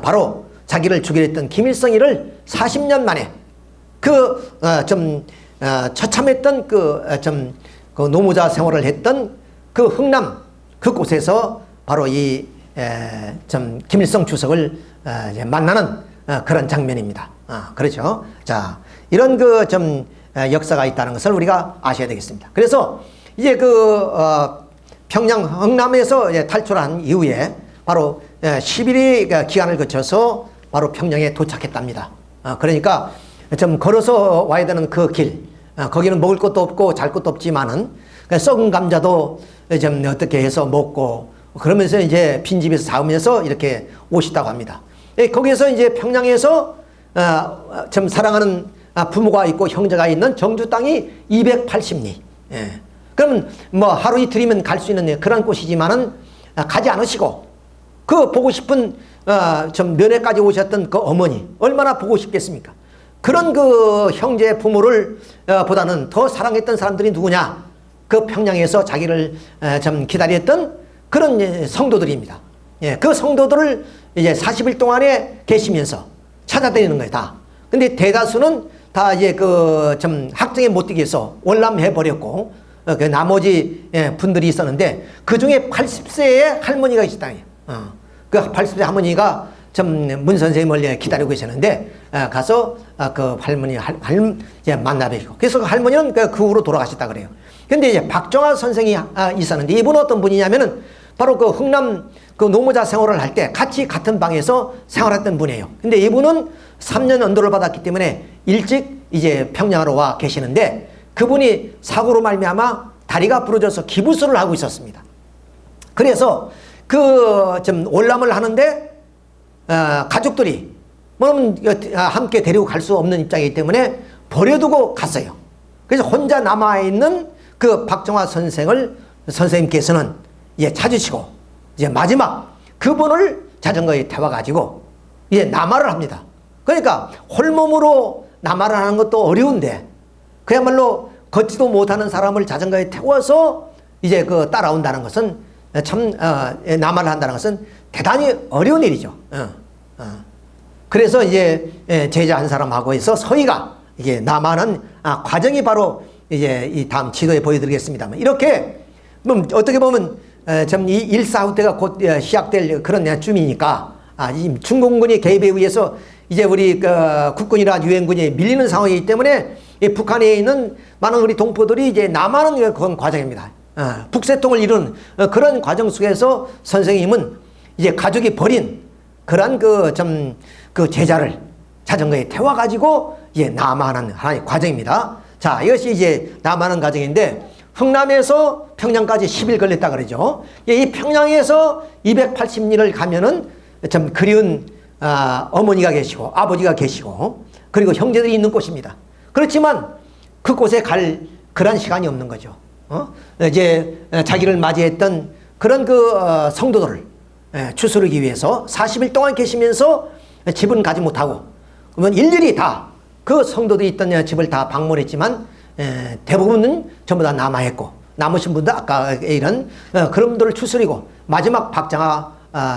바로 자기를 죽이려 했던 김일성이를 40년 만에 그 처참했던 그 노무자 생활을 했던 그 흥남 그곳에서 바로 이 김일성 주석을 만나는 그런 장면입니다. 그렇죠. 자, 이런 그 역사가 있다는 것을 우리가 아셔야 되겠습니다. 그래서 이제 평양 흥남에서 탈출한 이후에 바로 10일의 기간을 거쳐서 바로 평양에 도착했답니다. 그러니까 좀 걸어서 와야 되는 그 길, 거기는 먹을 것도 없고 잘 것도 없지만은 썩은 감자도 좀 어떻게 해서 먹고 그러면서 이제 빈집에서 자으면서 이렇게 오시다고 합니다. 거기에서 이제 평양에서 좀 사랑하는 부모가 있고 형제가 있는 정주 땅이 280리. 예. 그러면 뭐 하루 이틀이면 갈 수 있는 그런 곳이지만은 가지 않으시고 그 보고 싶은 좀 면회까지 오셨던 그 어머니 얼마나 보고 싶겠습니까? 그런 그 형제 부모를 보다는 더 사랑했던 사람들이 누구냐? 그 평양에서 자기를 좀 기다렸던 그런 성도들입니다. 예, 그 성도들을 이제 40일 동안에 계시면서 찾아다니는 거예요, 다. 근데 대다수는 다 이제 그 좀 학정에 못 뛰게 해서 월남해 버렸고, 그 나머지 분들이 있었는데, 그 중에 80세의 할머니가 있었다. 그 80세 할머니가 좀 문 선생님을 기다리고 계셨는데, 가서 그 할머니, 만나 뵈시고. 그래서 그 할머니는 그 후로 돌아가셨다 그래요. 근데 이제 박정화 선생이 있었는데, 이분은 어떤 분이냐면은, 바로 그 흥남 그 노무자 생활을 할 때 같이 같은 방에서 생활했던 분이에요. 근데 이분은 3년 언도를 받았기 때문에 일찍 이제 평양으로 와 계시는데 그분이 사고로 말미암아 다리가 부러져서 기부술을 하고 있었습니다. 그래서 그 좀 월남을 하는데 가족들이 뭐냐면 함께 데리고 갈 수 없는 입장이기 때문에 버려두고 갔어요. 그래서 혼자 남아있는 그 박정화 선생님께서는 예, 찾으시고, 이제 마지막 그분을 자전거에 태워가지고, 이제 남하를 합니다. 그러니까, 홀몸으로 남하를 하는 것도 어려운데, 그야말로 걷지도 못하는 사람을 자전거에 태워서 이제 그 따라온다는 것은 참, 남하를 한다는 것은 대단히 어려운 일이죠. 그래서 이제 제자 한 사람하고 해서 서희가 이게 남하는 과정이 바로 이제 이 다음 지도에 보여드리겠습니다만, 이렇게, 어떻게 보면, 참, 이 일사후 때가 곧 시작될 그런 쯤이니까, 중공군이 개입에 의해서 이제 우리 국군이나 유엔군이 밀리는 상황이기 때문에 북한에 있는 많은 우리 동포들이 이제 남하는 그런 과정입니다. 북새통을 이루는 그런 과정 속에서 선생님은 이제 가족이 버린 그런 그 제자를 자전거에 태워가지고 이제 남하는 하나의 과정입니다. 자, 이것이 이제 남하는 과정인데, 흥남에서 평양까지 10일 걸렸다 그러죠. 이 평양에서 280리를 가면은 참 그리운 어머니가 계시고 아버지가 계시고 그리고 형제들이 있는 곳입니다. 그렇지만 그곳에 갈 그런 시간이 없는 거죠. 이제 자기를 맞이했던 그런 그 성도들을 추스르기 위해서 40일 동안 계시면서 집은 가지 못하고 그러면 일일이 다 그 성도들이 있던 집을 다 방문했지만 대부분은 전부 다 남아있고 남으신 분들 아까 이런 그런 분들을 추스리고 마지막 박정화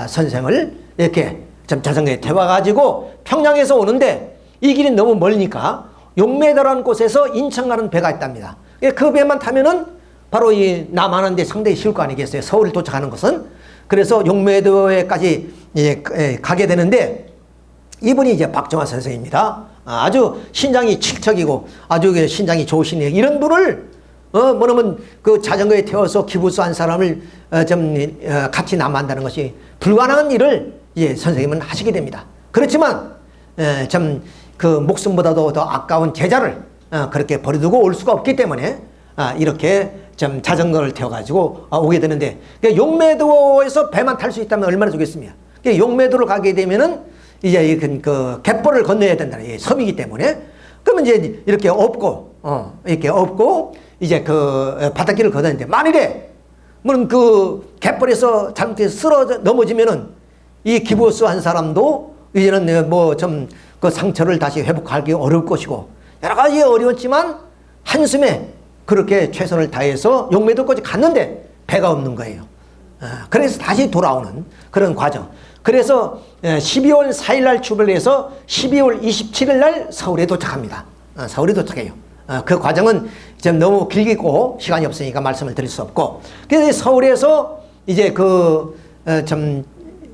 선생을 이렇게 좀 자전거에 태워가지고 평양에서 오는데 이 길이 너무 멀으니까 용매도라는 곳에서 인천 가는 배가 있답니다. 그 배만 타면은 바로 이 남하는데 상당히 쉬울 거 아니겠어요. 서울을 도착하는 것은. 그래서 용매도에까지 가게 되는데 이분이 이제 박정화 선생입니다. 아주 신장이 칠척이고 아주 신장이 좋으신 이런 분을 뭐냐면 그 자전거에 태워서 기부수한 사람을 같이 남한다는 것이 불가능한 일을 선생님은 하시게 됩니다. 그렇지만 참 그 목숨보다도 더 아까운 제자를 그렇게 버려두고 올 수가 없기 때문에 이렇게 좀 자전거를 태워가지고 오게 되는데 용매도에서 배만 탈 수 있다면 얼마나 좋겠습니까? 용매도를 가게 되면은 이제 그 갯벌을 건너야 된다는 섬이기 때문에 그러면 이제 이렇게 업고 이제 그 바닷길을 걷었는데 만일에 물론 그 갯벌에서 잘못해서 쓰러져 넘어지면은 이 기부수 한 사람도 이제는 뭐 좀 그 상처를 다시 회복하기 어려울 것이고 여러 가지 어려웠지만 한숨에 그렇게 최선을 다해서 용매도까지 갔는데 배가 없는 거예요. 그래서 다시 돌아오는 그런 과정. 그래서 12월 4일 날 출발해서 12월 27일 날 서울에 도착합니다. 서울에 도착해요. 그 과정은 좀 너무 길고 시간이 없으니까 말씀을 드릴 수 없고. 그래서 서울에서 이제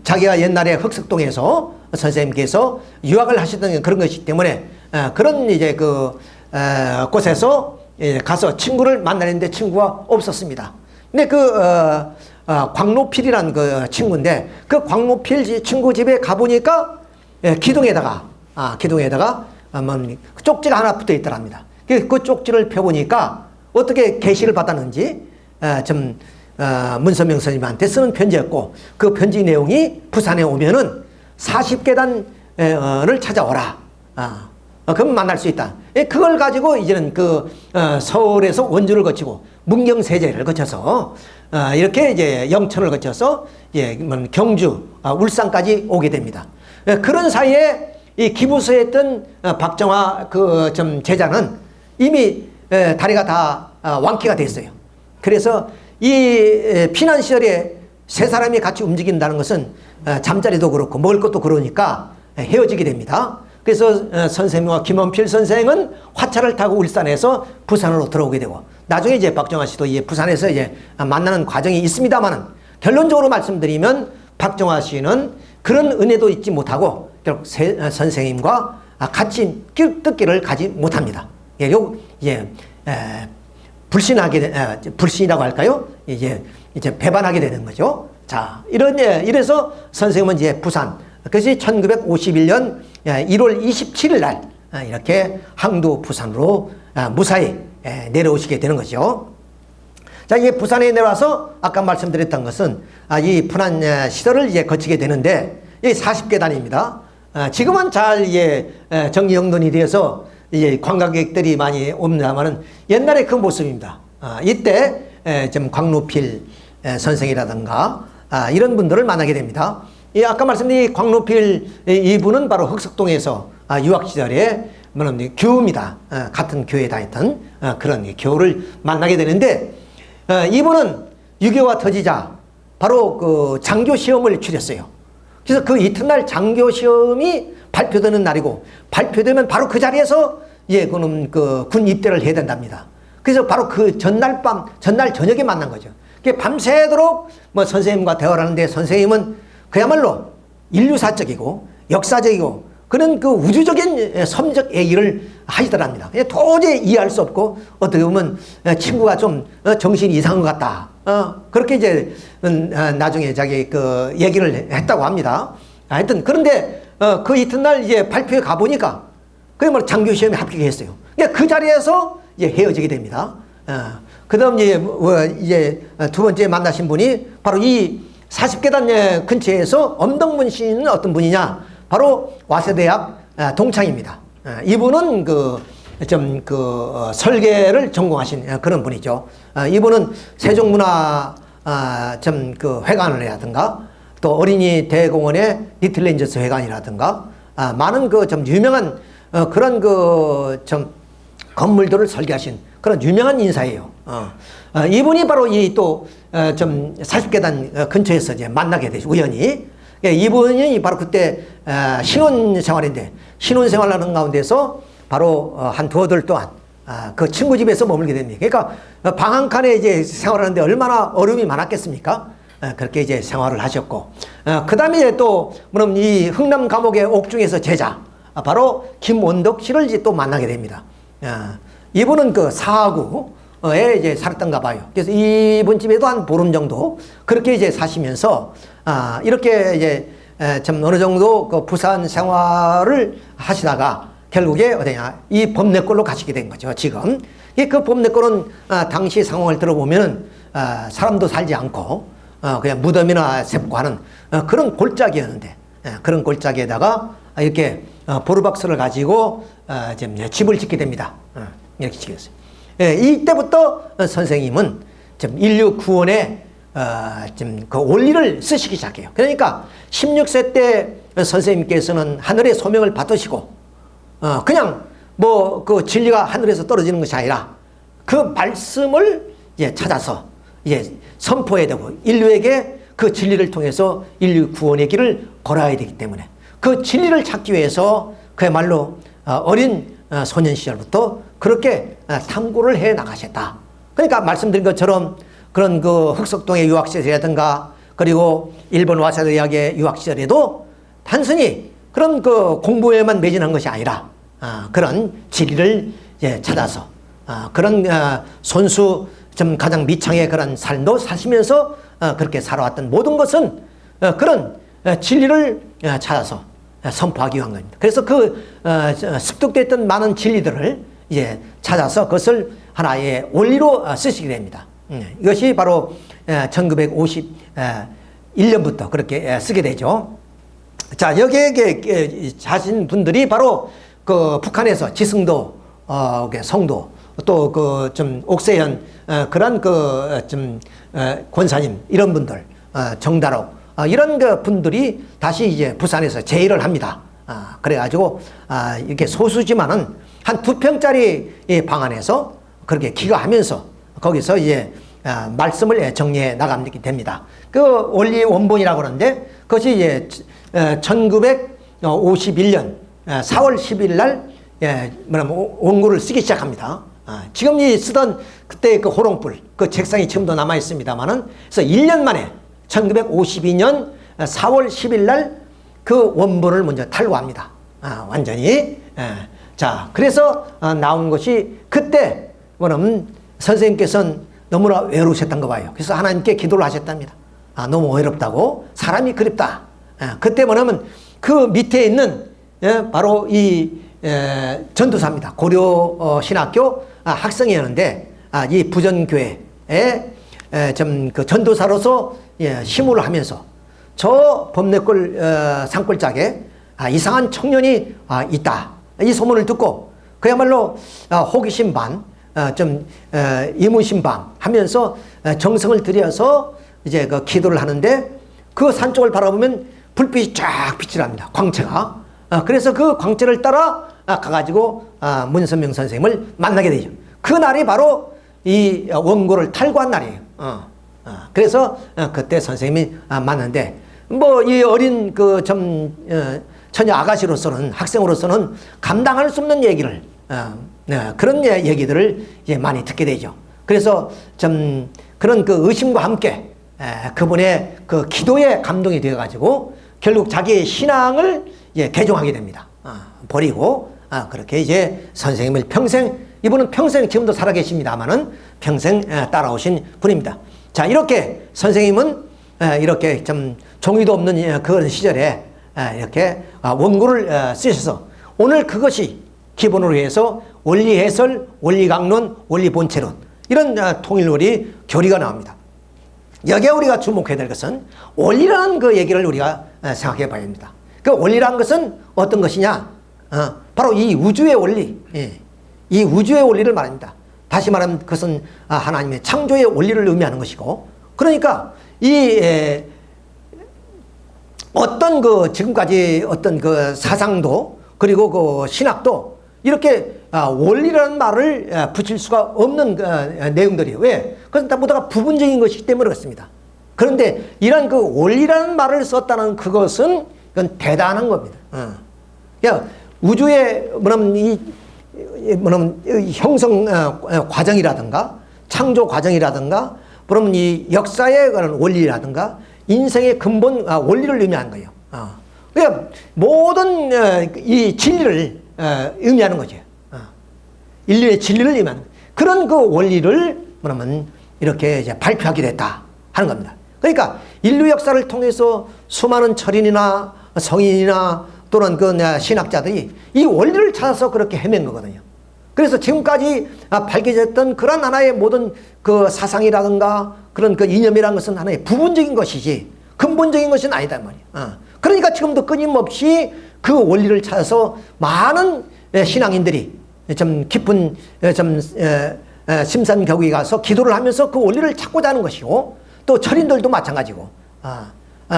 자기가 옛날에 흑석동에서 선생님께서 유학을 하시던 그런 것이기 때문에 그런 이제 곳에서 가서 친구를 만나는데 친구가 없었습니다. 근데 광로필이라는 그 친구인데 그 광로필 친구 집에 가보니까 기둥에다가 쪽지가 하나 붙어 있더랍니다. 그 쪽지를 펴보니까 어떻게 계시를 받았는지 문선명 스님한테 쓰는 편지였고, 그 편지 내용이 부산에 오면은 40계단을 찾아오라. 그럼 만날 수 있다. 그걸 가지고 이제는 서울에서 원주를 거치고 문경세제를 거쳐서 이렇게 이제 영천을 거쳐서 경주, 울산까지 오게 됩니다. 그런 사이에 이 기부서에 있던 박정화 제자는 이미 다리가 다 완쾌가 됐어요. 그래서 이 피난 시절에 세 사람이 같이 움직인다는 것은 잠자리도 그렇고 먹을 것도 그러니까 헤어지게 됩니다. 그래서 선생님과 김원필 선생은 화차를 타고 울산에서 부산으로 들어오게 되고, 나중에 이제 박정화 씨도 부산에서 이제 만나는 과정이 있습니다만은, 결론적으로 말씀드리면 박정화 씨는 그런 은혜도 잊지 못하고 결국 선생님과 같이 뜻기를 가지 못합니다. 불신이라고 할까요? 이제 배반하게 되는 거죠. 자, 이래서 선생님은 이제 부산, 그것이 1951년 1월 27일 날 이렇게 항도 부산으로 무사히 내려오시게 되는 거죠. 자, 이게 부산에 내려와서 아까 말씀드렸던 것은 이 분한 시설을 이제 거치게 되는데, 이 40계단입니다. 지금은 잘 정리정돈이 되어서 이제 관광객들이 많이 옵니다만은 옛날에 그 모습입니다. 이때 좀 광로필 선생이라든가 이런 분들을 만나게 됩니다. 아까 말씀드린 광로필 이분은 바로 흑석동에서 유학 시절에 교우입니다. 같은 교회에 다녔던 그런 교우를 만나게 되는데, 이분은 유교가 터지자 바로 그 장교 시험을 치렀어요. 그래서 그 이튿날 장교 시험이 발표되는 날이고, 발표되면 바로 그 자리에서 군 입대를 해야 된답니다. 그래서 바로 그 전날 저녁에 만난 거죠. 밤새도록 선생님과 대화를 하는데, 선생님은 그야말로 인류사적이고 역사적이고 그런 그 우주적인 섬적 얘기를 하시더랍니다. 도저히 이해할 수 없고, 어떻게 보면 친구가 좀 정신이 이상한 것 같다. 그렇게 이제 나중에 자기 그 얘기를 했다고 합니다. 하여튼 그런데 그 이튿날 이제 발표에 가보니까 그야말로 장교 시험에 합격했어요. 그러니까 그 자리에서 이제 헤어지게 됩니다. 그 다음 이제 두 번째 만나신 분이 바로 이 40계단 근처에서 엄덕문 씨는 어떤 분이냐? 바로 와세대학 동창입니다. 이분은 설계를 전공하신 그런 분이죠. 이분은 세종문화 회관이라든가 또 어린이 대공원의 리틀 렌저스 회관이라든가 많은 유명한 그런 건물들을 설계하신 그런 유명한 인사예요. 이분이 바로 이 또 40계단 근처에서 이제 만나게 되죠, 우연히. 이분이 바로 그때 신혼생활인데, 신혼생활하는 가운데서 바로 한 두어 달 동안 그 친구 집에서 머물게 됩니다. 그러니까 방 한 칸에 이제 생활하는데 얼마나 어려움이 많았겠습니까? 그렇게 이제 생활을 하셨고, 그 다음에 또 그럼 이 흥남 감옥의 옥중에서 제자 바로 김원덕 씨를 이제 또 만나게 됩니다. 이분은 그 사하구에 이제 살았던가 봐요. 그래서 이분 집에도 한 보름 정도 그렇게 이제 사시면서 이렇게 이제 좀 어느 정도 그 부산 생활을 하시다가 결국에 어디냐, 이 범내골로 가시게 된 거죠. 지금 그 범내골은 당시 상황을 들어보면은 사람도 살지 않고 그냥 무덤이나 sep고 하는 그런 골짜기였는데, 그런 골짜기에다가 이렇게 보르박스를 가지고 집을 짓게 됩니다. 이렇게 짓겠어요. 이때부터 선생님은 인류 구원에 그 원리를 쓰시기 시작해요. 그러니까 16세 때 선생님께서는 하늘의 소명을 받으시고, 그냥 그 진리가 하늘에서 떨어지는 것이 아니라 그 말씀을 찾아서 선포해야 되고, 인류에게 그 진리를 통해서 인류 구원의 길을 걸어야 되기 때문에 그 진리를 찾기 위해서 그야말로 어린 소년 시절부터 그렇게 탐구를 해 나가셨다. 그러니까 말씀드린 것처럼 그런 그 흑석동의 유학 시절이라든가 그리고 일본 와세대학의 유학 시절에도 단순히 그런 그 공부에만 매진한 것이 아니라 그런 진리를 찾아서 그런 손수 좀 가장 미창의 그런 삶도 사시면서 그렇게 살아왔던 모든 것은 그런 진리를 찾아서 선포하기 위한 겁니다. 그래서 습득됐던 많은 진리들을 이제 찾아서 그것을 하나의 원리로 쓰시게 됩니다. 이것이 바로 1951년부터 그렇게 쓰게 되죠. 자, 여기에 자신 분들이 바로 그 북한에서 지승도 성도 또 옥세현 그런 권사님 이런 분들 정다록 이런 분들이 다시 이제 부산에서 제의를 합니다. 그래가지고 이렇게 소수지만은 한 2평짜리 방 안에서 그렇게 기거하면서 거기서 이제 말씀을 정리해 나가게 됩니다. 그 원리 원본이라고 그러는데 그것이 이제 1951년 4월 10일 날 원고를 쓰기 시작합니다. 지금 쓰던 그때 그 호롱불 그 책상이 지금도 남아 있습니다만은 그래서 1년 만에 1952년 4월 10일 날 그 원본을 먼저 탈고합니다. 완전히. 자, 그래서 나온 것이 그때 뭐냐면 선생님께서는 너무나 외로우셨던 거 봐요. 그래서 하나님께 기도를 하셨답니다. 너무 외롭다고 사람이 그립다. 그때 뭐냐면 그 밑에 있는 바로 이 전도사입니다. 고려 신학교 학생이었는데 이 부전교회에 그 전도사로서 심호를 하면서 저 범내골 산골짜기에 이상한 청년이 있다. 이 소문을 듣고 그야말로 호기심 반, 이무심 반 하면서 정성을 들여서 이제 그 기도를 하는데 그 산 쪽을 바라보면 불빛이 쫙 빛이 납니다. 광채가. 그래서 그 광채를 따라 가가지고 문선명 선생님을 만나게 되죠. 그 날이 바로 이 원고를 탈고한 날이에요. 그래서 그때 선생님이 만났는데 뭐 이 어린 처녀 아가씨로서는 학생으로서는 감당할 수 없는 얘기를 그런 얘기들을 이제 많이 듣게 되죠. 그래서 그런 그 의심과 함께 그분의 그 기도에 감동이 되어 가지고 결국 자기의 신앙을 이제 개종하게 됩니다. 버리고 그렇게 이제 선생님을 평생 이분은 평생 지금도 살아계십니다만은 평생 따라오신 분입니다. 자, 이렇게 선생님은 이렇게 종이도 없는 그런 시절에 이렇게 원고를 쓰셔서 오늘 그것이 기본으로 해서 원리 해설, 원리 강론, 원리 본체론 이런 통일론이 교리가 나옵니다. 여기에 우리가 주목해야 될 것은 원리라는 그 얘기를 우리가 생각해 봐야 합니다. 그 원리라는 것은 어떤 것이냐? 바로 이 우주의 원리, 이 우주의 원리를 말합니다. 다시 말하면 그것은 하나님의 창조의 원리를 의미하는 것이고, 그러니까 어떤 지금까지 어떤 그 사상도 그리고 그 신학도 이렇게 원리라는 말을 붙일 수가 없는 내용들이에요. 왜? 그것은 다 모두가 부분적인 것이기 때문에 그렇습니다. 그런데 이런 그 원리라는 말을 썼다는 그것은 그건 대단한 겁니다. 우주의 형성 과정이라든가 창조 과정이라든가 그러면 이 역사의 그런 원리라든가 인생의 근본 원리를 의미하는 거예요. 그러니까 모든 이 진리를 의미하는 거죠. 인류의 진리를 의미하는 거예요. 그런 그 원리를 뭐냐면 이렇게 이제 발표하게 됐다 하는 겁니다. 그러니까 인류 역사를 통해서 수많은 철인이나 성인이나 또는 그 신학자들이 이 원리를 찾아서 그렇게 헤맨 거거든요. 그래서 지금까지 밝혀졌던 그런 하나의 모든 그 사상이라든가 그런 그 이념이라는 것은 하나의 부분적인 것이지 근본적인 것은 아니다 말이에요. 그러니까 지금도 끊임없이 그 원리를 찾아서 많은 신앙인들이 좀 깊은 심산경에 가서 기도를 하면서 그 원리를 찾고자 하는 것이고 또 철인들도 마찬가지고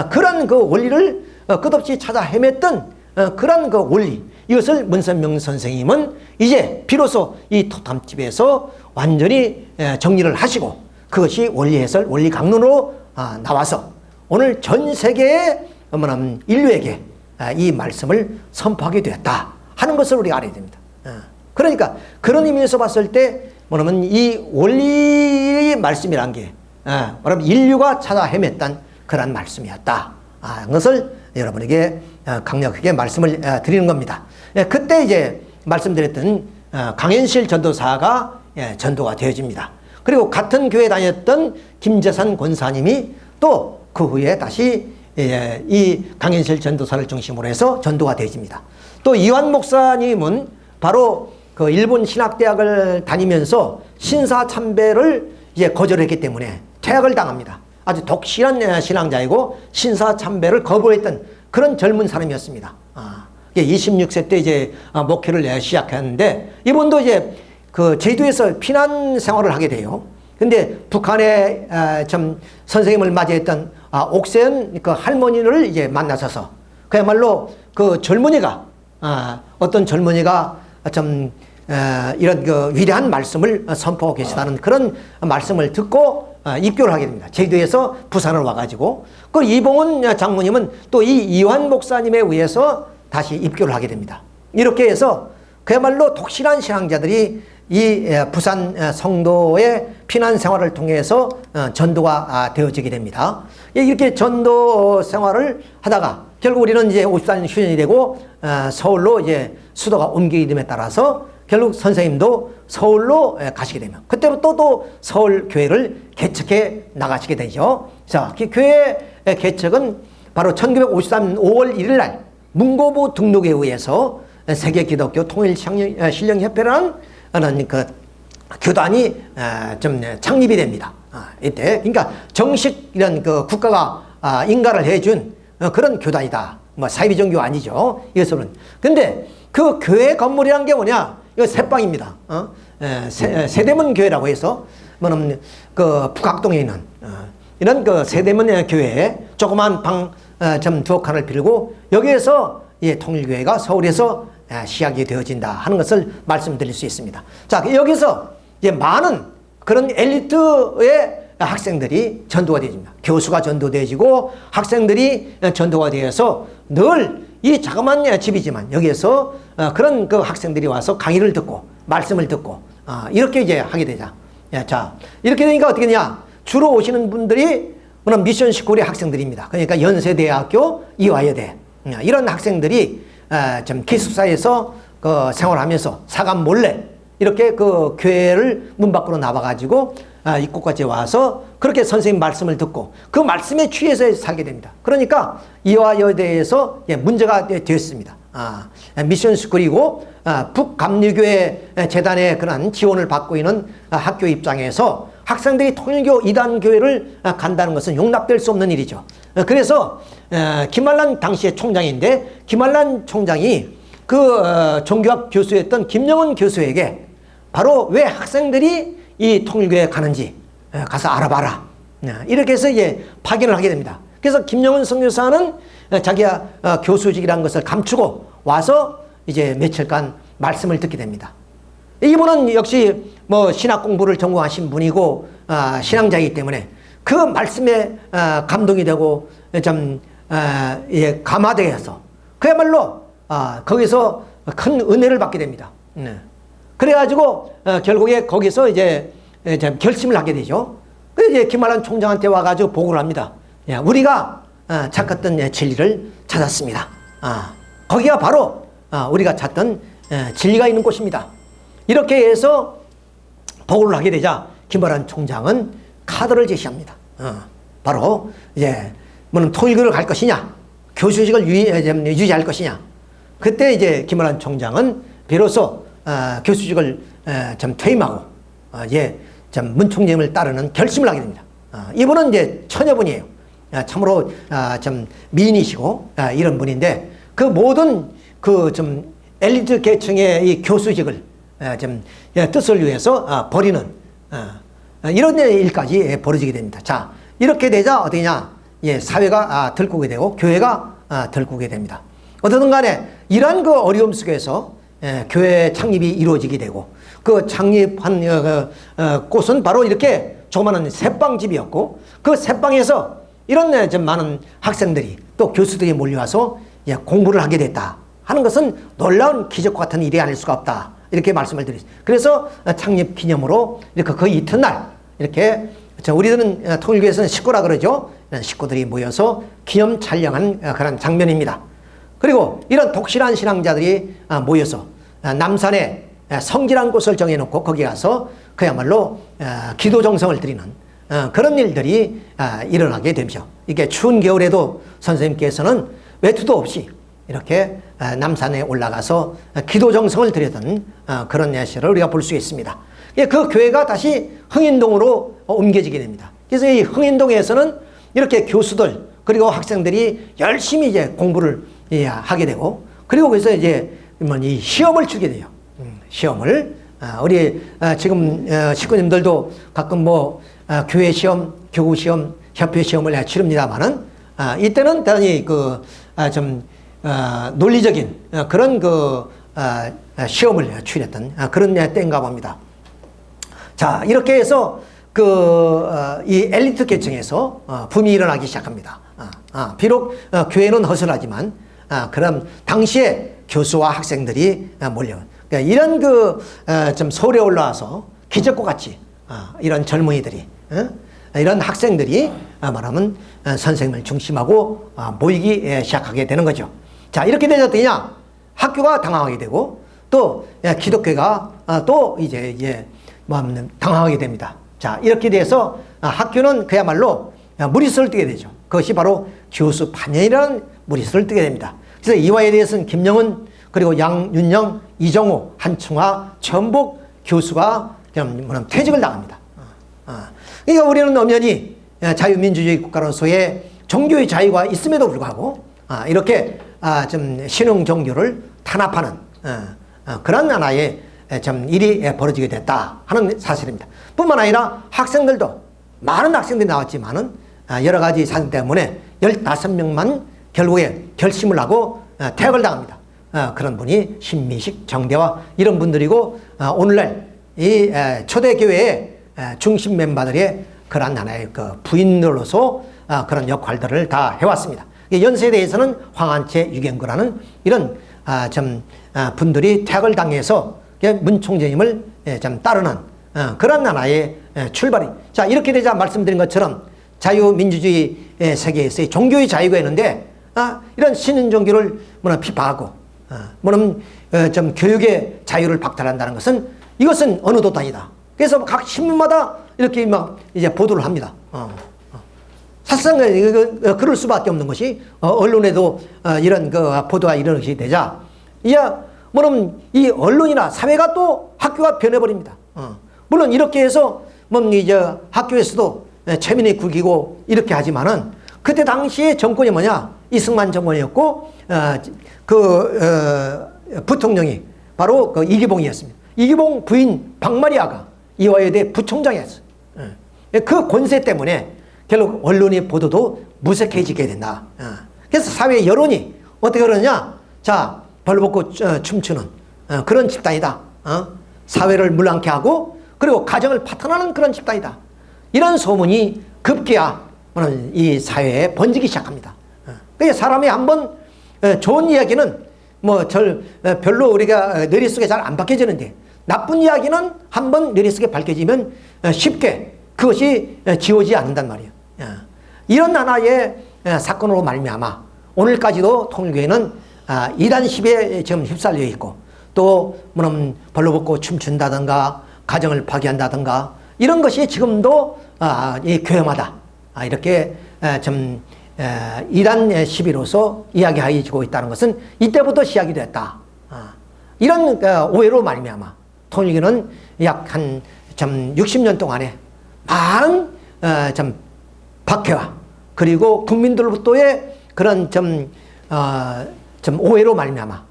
그런 그 원리를 끝없이 찾아 헤맸던 그런 그 원리, 이것을 문선명 선생님은 이제 비로소 이 토탐집에서 완전히 정리를 하시고 그것이 원리 해설, 원리 강론으로 나와서 오늘 전 세계의 인류에게 이 말씀을 선포하게 되었다 하는 것을 우리가 알아야 됩니다. 그러니까 그런 의미에서 봤을 때 뭐냐면 이 원리 말씀이란 게 뭐냐면 인류가 찾아 헤맸던 그런 말씀이었다. 그것을 여러분에게 강력하게 말씀을 드리는 겁니다. 그때 이제 말씀드렸던 강현실 전도사가 전도가 되어집니다. 그리고 같은 교회 다녔던 김재산 권사님이 또 그 후에 다시 이 강인실 전도사를 중심으로 해서 전도가 되어집니다. 또 이완 목사님은 바로 그 일본 신학대학을 다니면서 신사참배를 이제 거절했기 때문에 퇴학을 당합니다. 아주 독실한 신앙자이고 신사참배를 거부했던 그런 젊은 사람이었습니다. 26세 때 이제 목회를 시작했는데 이분도 이제 그 제주에서 피난 생활을 하게 돼요. 근데 북한에 좀 선생님을 맞이했던 옥세연 그 할머니를 이제 만나셔서 그야말로 그 젊은이가 어떤 젊은이가 좀 이런 그 위대한 말씀을 선포하고 계시다는 그런 말씀을 듣고 입교를 하게 됩니다. 제주에서 부산을 와가지고 그 이봉훈 장모님은 또 이 이완 목사님에 의해서 다시 입교를 하게 됩니다. 이렇게 해서 그야말로 독실한 신앙자들이 이 부산 성도의 피난 생활을 통해서 전도가 되어지게 됩니다. 이렇게 전도 생활을 하다가 결국 우리는 이제 54년 휴전이 되고 서울로 이제 수도가 옮기게 됨에 따라서 결국 선생님도 서울로 가시게 되면 그때부터 또 서울 교회를 개척해 나가시게 되죠. 자, 그 교회 개척은 바로 1953년 5월 1일 날 문고부 등록에 의해서 세계 기독교 통일 신령협회라는 그 교단이 좀 창립이 됩니다. 이때 그러니까 정식 이런 그 국가가 인가를 해준 그런 교단이다. 뭐 사이비 종교 아니죠. 이것은. 근데 그 교회 건물이란 게 뭐냐? 이거 새방입니다. 세대문 교회라고 해서 뭐는 그 북학동에 있는 이런 그 세대문 교회에 조그만 방 좀 두어 칸을 빌고 여기에서 통일교회가 서울에서 시작이 되어진다 하는 것을 말씀드릴 수 있습니다. 자, 여기서 이제 많은 그런 엘리트의 학생들이 전도가 되어집니다. 교수가 전도되어지고 학생들이 전도가 되어서 늘 이 자그마한 집이지만 여기에서 그런 그 학생들이 와서 강의를 듣고 말씀을 듣고 이렇게 이제 하게 되자. 자, 이렇게 되니까 어떻게 되냐? 주로 오시는 분들이 미션 스쿨의 학생들입니다. 그러니까 연세대학교, 이화여대 이런 학생들이 좀 기숙사에서 그 생활하면서 사감 몰래 이렇게 그 교회를 문 밖으로 나와가지고 입구까지 와서 그렇게 선생님 말씀을 듣고 그 말씀에 취해서 살게 됩니다. 그러니까 이화여대에서 문제가 되었습니다. 미션 스쿨이고 북감리교회 재단의 그런 지원을 받고 있는 학교 입장에서 학생들이 통일교 이단 교회를 간다는 것은 용납될 수 없는 일이죠. 그래서 김한란 당시의 총장인데 김한란 총장이 그 종교학 교수였던 김영은 교수에게 바로 왜 학생들이 이 통일교회에 가는지 가서 알아봐라. 이렇게 해서 이제 파견을 하게 됩니다. 그래서 김영은 선교사는 자기가 교수직이라는 것을 감추고 와서 이제 며칠간 말씀을 듣게 됩니다. 이분은 역시 뭐 신학 공부를 전공하신 분이고 신앙자이기 때문에 그 말씀에 감동이 되고 좀 감화되어서 그야말로 거기서 큰 은혜를 받게 됩니다. 그래가지고 결국에 거기서 이제 결심을 하게 되죠. 그래서 이제 김한란 총장한테 와가지고 보고를 합니다. 우리가 찾았던 진리를 찾았습니다. 거기가 바로 우리가 찾던 진리가 있는 곳입니다. 이렇게 해서 보고를 하게 되자 김한란 총장은 카드를 제시합니다. 바로 이제 뭐는 통일교를 갈 것이냐, 교수직을 유지할 것이냐. 그때 이제 김한란 총장은 비로소 교수직을 좀 퇴임하고 이제 좀 문 총장을 따르는 결심을 하게 됩니다. 이분은 이제 처녀분이에요. 참으로 좀 미인이시고 이런 분인데 그 모든 그 좀 엘리트 계층의 이 교수직을 좀 뜻을 위해서 버리는 이런 일까지 벌어지게 됩니다. 자, 이렇게 되자 어디냐? 사회가 들고게 되고 교회가 들고게 됩니다. 어떻든 간에 이러한 그 어려움 속에서 교회 창립이 이루어지게 되고 그 창립한 곳은 바로 이렇게 조그마한 새빵집이었고 그 새빵에서 이런 좀 많은 학생들이 또 교수들이 몰려와서 공부를 하게 됐다 하는 것은 놀라운 기적과 같은 일이 아닐 수가 없다. 이렇게 말씀을 드리죠. 그래서 창립 기념으로 이렇게 그 이튿날 이렇게 우리들은 통일교에서는 식구라 그러죠. 식구들이 모여서 기념 촬영한 그런 장면입니다. 그리고 이런 독실한 신앙자들이 모여서 남산에 성지란 곳을 정해놓고 거기 가서 그야말로 기도 정성을 드리는 그런 일들이 일어나게 되죠. 이게 추운 겨울에도 선생님께서는 외투도 없이 이렇게 남산에 올라가서 기도 정성을 드렸던 그런 예시를 우리가 볼 수 있습니다. 그 교회가 다시 흥인동으로 옮겨지게 됩니다. 그래서 이 흥인동에서는 이렇게 교수들 그리고 학생들이 열심히 이제 공부를 하게 되고, 그리고 그래서 이제 이 시험을 치게 돼요. 시험을 우리 지금 식구님들도 가끔 뭐 교회 시험, 교구 시험, 협회 시험을 치릅니다만은 이때는 대단히 좀 논리적인 그런 시험을 치렀던 그런 때인가 봅니다. 자, 이렇게 해서 이 엘리트 계층에서 붐이 일어나기 시작합니다. 비록 교회는 허술하지만 그럼 당시에 교수와 학생들이 몰려. 그러니까 이런 좀 서울에 올라와서 기적과 같이 이런 젊은이들이 이런 학생들이 말하면 선생님을 중심하고 모이기 시작하게 되는 거죠. 자, 이렇게 되자 어떠냐? 학교가 당황하게 되고 또 기독교가 또 이제 당황하게 됩니다. 자, 이렇게 돼서 학교는 그야말로 무리수를 뜨게 되죠. 그것이 바로 교수 반연이라는 무리수를 뜨게 됩니다. 그래서 이와에 대해서는 김영은 그리고 양윤영, 이정호, 한충화, 전복 교수가 그냥 퇴직을 당합니다. 그러니까 우리는 엄연히 자유민주주의 국가로서의 종교의 자유가 있음에도 불구하고 이렇게 좀 신흥 종교를 탄압하는 그런 하나의 좀 일이 벌어지게 됐다 하는 사실입니다. 뿐만 아니라 학생들도 많은 학생들이 나왔지만은 여러 가지 사정 때문에 15명만 결국에 결심을 하고 퇴학을 당합니다. 그런 분이 신미식, 정대화 이런 분들이고 오늘날 이 초대교회의 중심 멤버들의 그런 하나의 부인으로서 그런 역할들을 다 해왔습니다. 연세대에서는 황한채, 유경구라는 이런 분들이 퇴학을 당해서 문총재님을 좀 따르는 그런 하나의 출발이. 자, 이렇게 되자 말씀드린 것처럼 자유민주주의 세계에서의 종교의 자유가 있는데 이런 신흥 종교를 비판하고 좀 교육의 자유를 박탈한다는 것은 이것은 어느 도단이다. 그래서 각 신문마다 이렇게 막 이제 보도를 합니다. 사실상 그럴 수밖에 없는 것이 언론에도 이런 보도가 이런 것이 되자 이 언론이나 사회가 또 학교가 변해버립니다. 물론 이렇게 해서 이제 학교에서도 체면이 구기고 이렇게 하지만은 그때 당시에 정권이 뭐냐? 이승만 정권이었고 부통령이 바로 이기봉이었습니다. 이기봉 부인 박마리아가 이화여대 부총장이었어요. 그 권세 때문에 결국 언론의 보도도 무색해지게 된다. 그래서 사회 여론이 어떻게 그러냐? 자, 벌벗고 춤추는 그런 집단이다. 사회를 물랑케 하고 그리고 가정을 파탄하는 그런 집단이다. 이런 소문이 급기야 이 사회에 번지기 시작합니다. 그래서 사람이 한번 좋은 이야기는 별로 우리가 뇌리 속에 잘 안 박혀지는데 나쁜 이야기는 한번 뇌리 속에 밝혀지면 쉽게 그것이 지워지지 않는단 말이에요. 이런 하나의 사건으로 말미암아 오늘까지도 통일교회는 이단십에 지금 휩쓸려 있고 또 벌러벗고 춤춘다든가 가정을 파괴한다든가 이런 것이 지금도 이 교회마다 이렇게 좀 이단 시비로서 이야기해지고 있다는 것은 이때부터 시작이 됐다. 이런 오해로 말미암아 통일교는 약 한 60년 동안에 많은 박해와 그리고 국민들로부터의 그런 좀 오해로 말미암아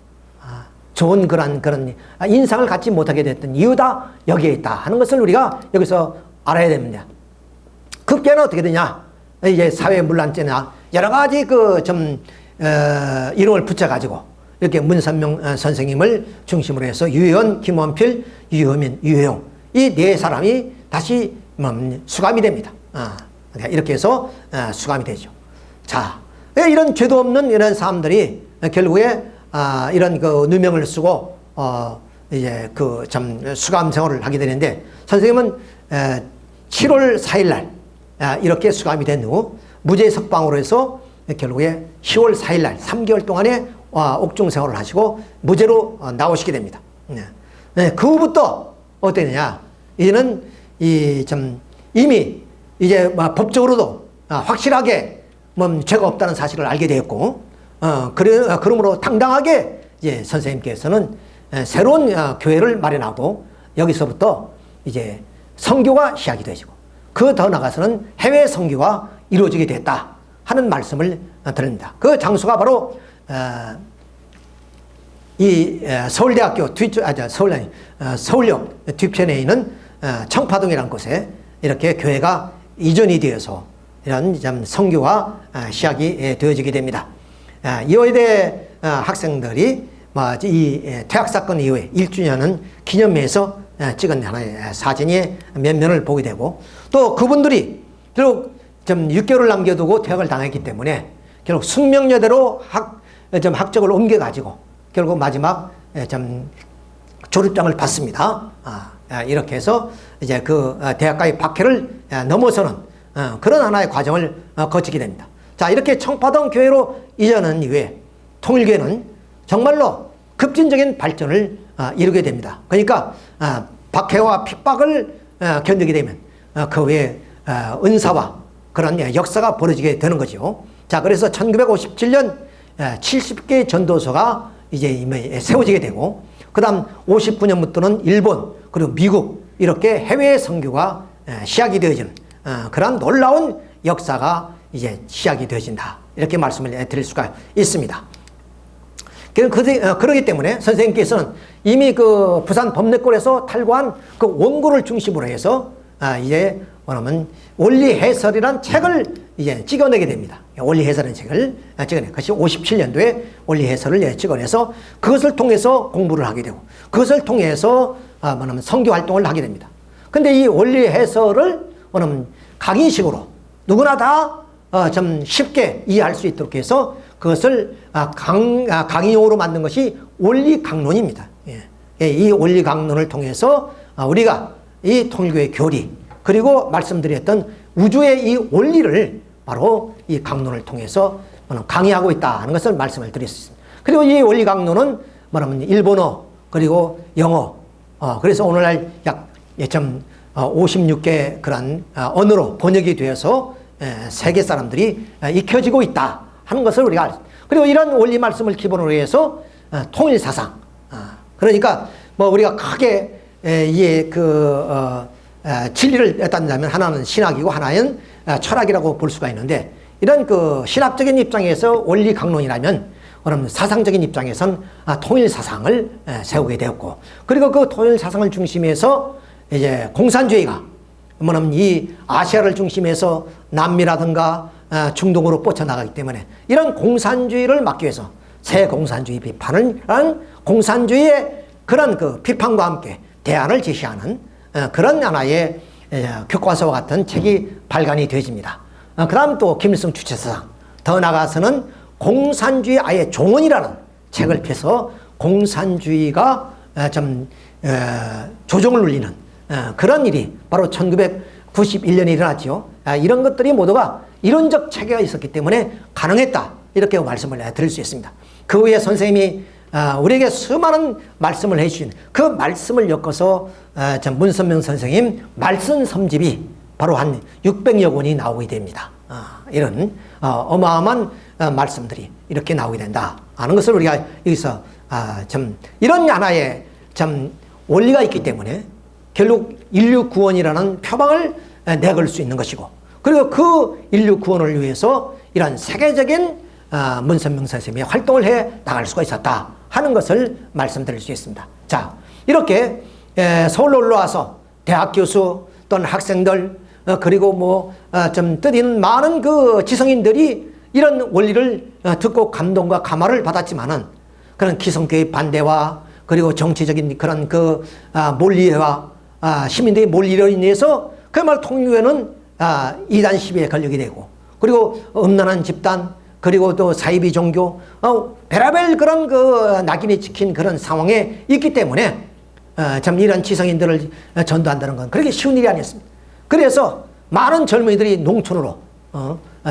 좋은 그런 인상을 갖지 못하게 됐던 이유다 여기에 있다 하는 것을 우리가 여기서 알아야 됩니다. 급기야는 어떻게 되냐? 이제 사회 문란죄나 여러 가지 이름을 붙여가지고 이렇게 문선명 선생님을 중심으로 해서 유혜원, 김원필, 유효민, 유혜용 이 네 사람이 다시 수감이 됩니다. 이렇게 해서 수감이 되죠. 자, 이런 죄도 없는 이런 사람들이 결국에 이런 누명을 쓰고 이제 수감 생활을 하게 되는데 선생님은 7월 4일 날 이렇게 수감이 된 후 무죄 석방으로 해서 결국에 10월 4일 날 3개월 동안의 옥중 생활을 하시고 무죄로 나오시게 됩니다. 그 후부터 어땠느냐? 이제는 이미 이제 뭐 법적으로도 확실하게 뭐 죄가 없다는 사실을 알게 되었고, 그러므로 당당하게 이제 선생님께서는 새로운 교회를 마련하고 여기서부터 이제 선교가 시작이 되시고 그 더 나가서는 해외 선교가 이루어지게 됐다 하는 말씀을 드립니다. 그 장소가 바로 이 서울대학교 서울역 뒤편에 있는 청파동이라는 곳에 이렇게 교회가 이전이 되어서 이런 선교가 시작이 되어지게 됩니다. 이화여대 학생들이 이 퇴학사건 이후에 1주년은 기념회에서 찍은 하나의 사진의 몇 면을 보게 되고, 또 그분들이 결국 좀 6개월을 남겨두고 퇴학을 당했기 때문에 결국 숙명여대로 학적을 옮겨가지고 결국 마지막 졸업장을 받습니다. 이렇게 해서 이제 그 대학가의 박해를 넘어서는 그런 하나의 과정을 거치게 됩니다. 자, 이렇게 청파동 교회로 이전한 이후에 통일교회는 정말로 급진적인 발전을 이루게 됩니다. 그러니까 박해와 핍박을 견디게 되면 그 외에 은사와 그런 역사가 벌어지게 되는 거죠. 자, 그래서 1957년 70개의 전도서가 이제 세워지게 되고, 그 다음 59년부터는 일본 그리고 미국 이렇게 해외 선교가 시작이 되어지는 그런 놀라운 역사가 이제 시작이 되어진다, 이렇게 말씀을 드릴 수가 있습니다. 그러기 때문에 선생님께서는 이미 그 부산 범례골에서 탈구한 그 원고를 중심으로 해서 이제 뭐냐면 원리 해설이란 책을 이제 찍어내게 됩니다. 원리 해설이라는 책을 찍어내. 그것이 57년도에 원리 해설을 찍어내서 그것을 통해서 공부를 하게 되고, 그것을 통해서 뭐냐면 선교 활동을 하게 됩니다. 근데 이 원리 해설을 뭐냐면 강의식으로 누구나 다 좀 쉽게 이해할 수 있도록 해서 그것을 강의용으로 만든 것이 원리 강론입니다. 이 원리 강론을 통해서 우리가 이 통일교의 교리, 그리고 말씀드렸던 우주의 이 원리를 바로 이 강론을 통해서 강의하고 있다는 것을 말씀을 드렸습니다. 그리고 이 원리 강론은 뭐냐면 일본어 그리고 영어, 그래서 오늘날 약 56개 그런 언어로 번역이 되어서 세계 사람들이 익혀지고 있다 하는 것을 우리가 알습니다. 그리고 이런 원리 말씀을 기본으로 해서 통일 사상, 그러니까 뭐 우리가 크게 진리를 따진다면 하나는 신학이고 하나는 철학이라고 볼 수가 있는데, 이런 그 신학적인 입장에서 원리 강론이라면 그럼 사상적인 입장에선 통일 사상을 세우게 되었고, 그리고 그 통일 사상을 중심해서 이제 공산주의가 뭐냐면 이 아시아를 중심해서 남미라든가 중동으로 뻗쳐나가기 때문에 이런 공산주의를 막기 위해서 새 공산주의 비판을 한 공산주의의 그런 그 비판과 함께 대안을 제시하는 그런 하나의 교과서와 같은 책이 발간이 되어집니다. 그 다음 또 김일성 주체사상, 더 나아가서는 공산주의 아예 종언이라는 책을 펴서 공산주의가 좀 조정을 울리는 그런 일이 바로 1991년에 일어났죠. 이런 것들이 모두가 이론적 체계가 있었기 때문에 가능했다, 이렇게 말씀을 드릴 수 있습니다. 그 후에 선생님이 우리에게 수많은 말씀을 해주신 그 말씀을 엮어서 문선명 선생님 말씀 섬집이 바로 한 600여 권이 나오게 됩니다. 이런 어마어마한 말씀들이 이렇게 나오게 된다 하는 것을 우리가 여기서 이런 하나의 원리가 있기 때문에 결국 인류 구원이라는 표방을 내걸 수 있는 것이고, 그리고 그 인류 구원을 위해서 이런 세계적인 문선명 선생님의 활동을 해 나갈 수가 있었다 하는 것을 말씀드릴 수 있습니다. 자, 이렇게 서울로 올라와서 대학 교수 또는 학생들 그리고 좀 뜻있는 많은 그 지성인들이 이런 원리를 듣고 감동과 감화를 받았지만은 그런 기성교의 반대와 그리고 정치적인 그런 그 몰리와 시민들의 몰리로 인해서 그야말로 통일교회는 이단 시비에 걸리게 되고, 그리고 음란한 집단, 그리고 또 사이비 종교, 별의별 그런 그 낙인이 찍힌 그런 상황에 있기 때문에 참 이런 지성인들을 전도한다는 건 그렇게 쉬운 일이 아니었습니다. 그래서 많은 젊은이들이 농촌으로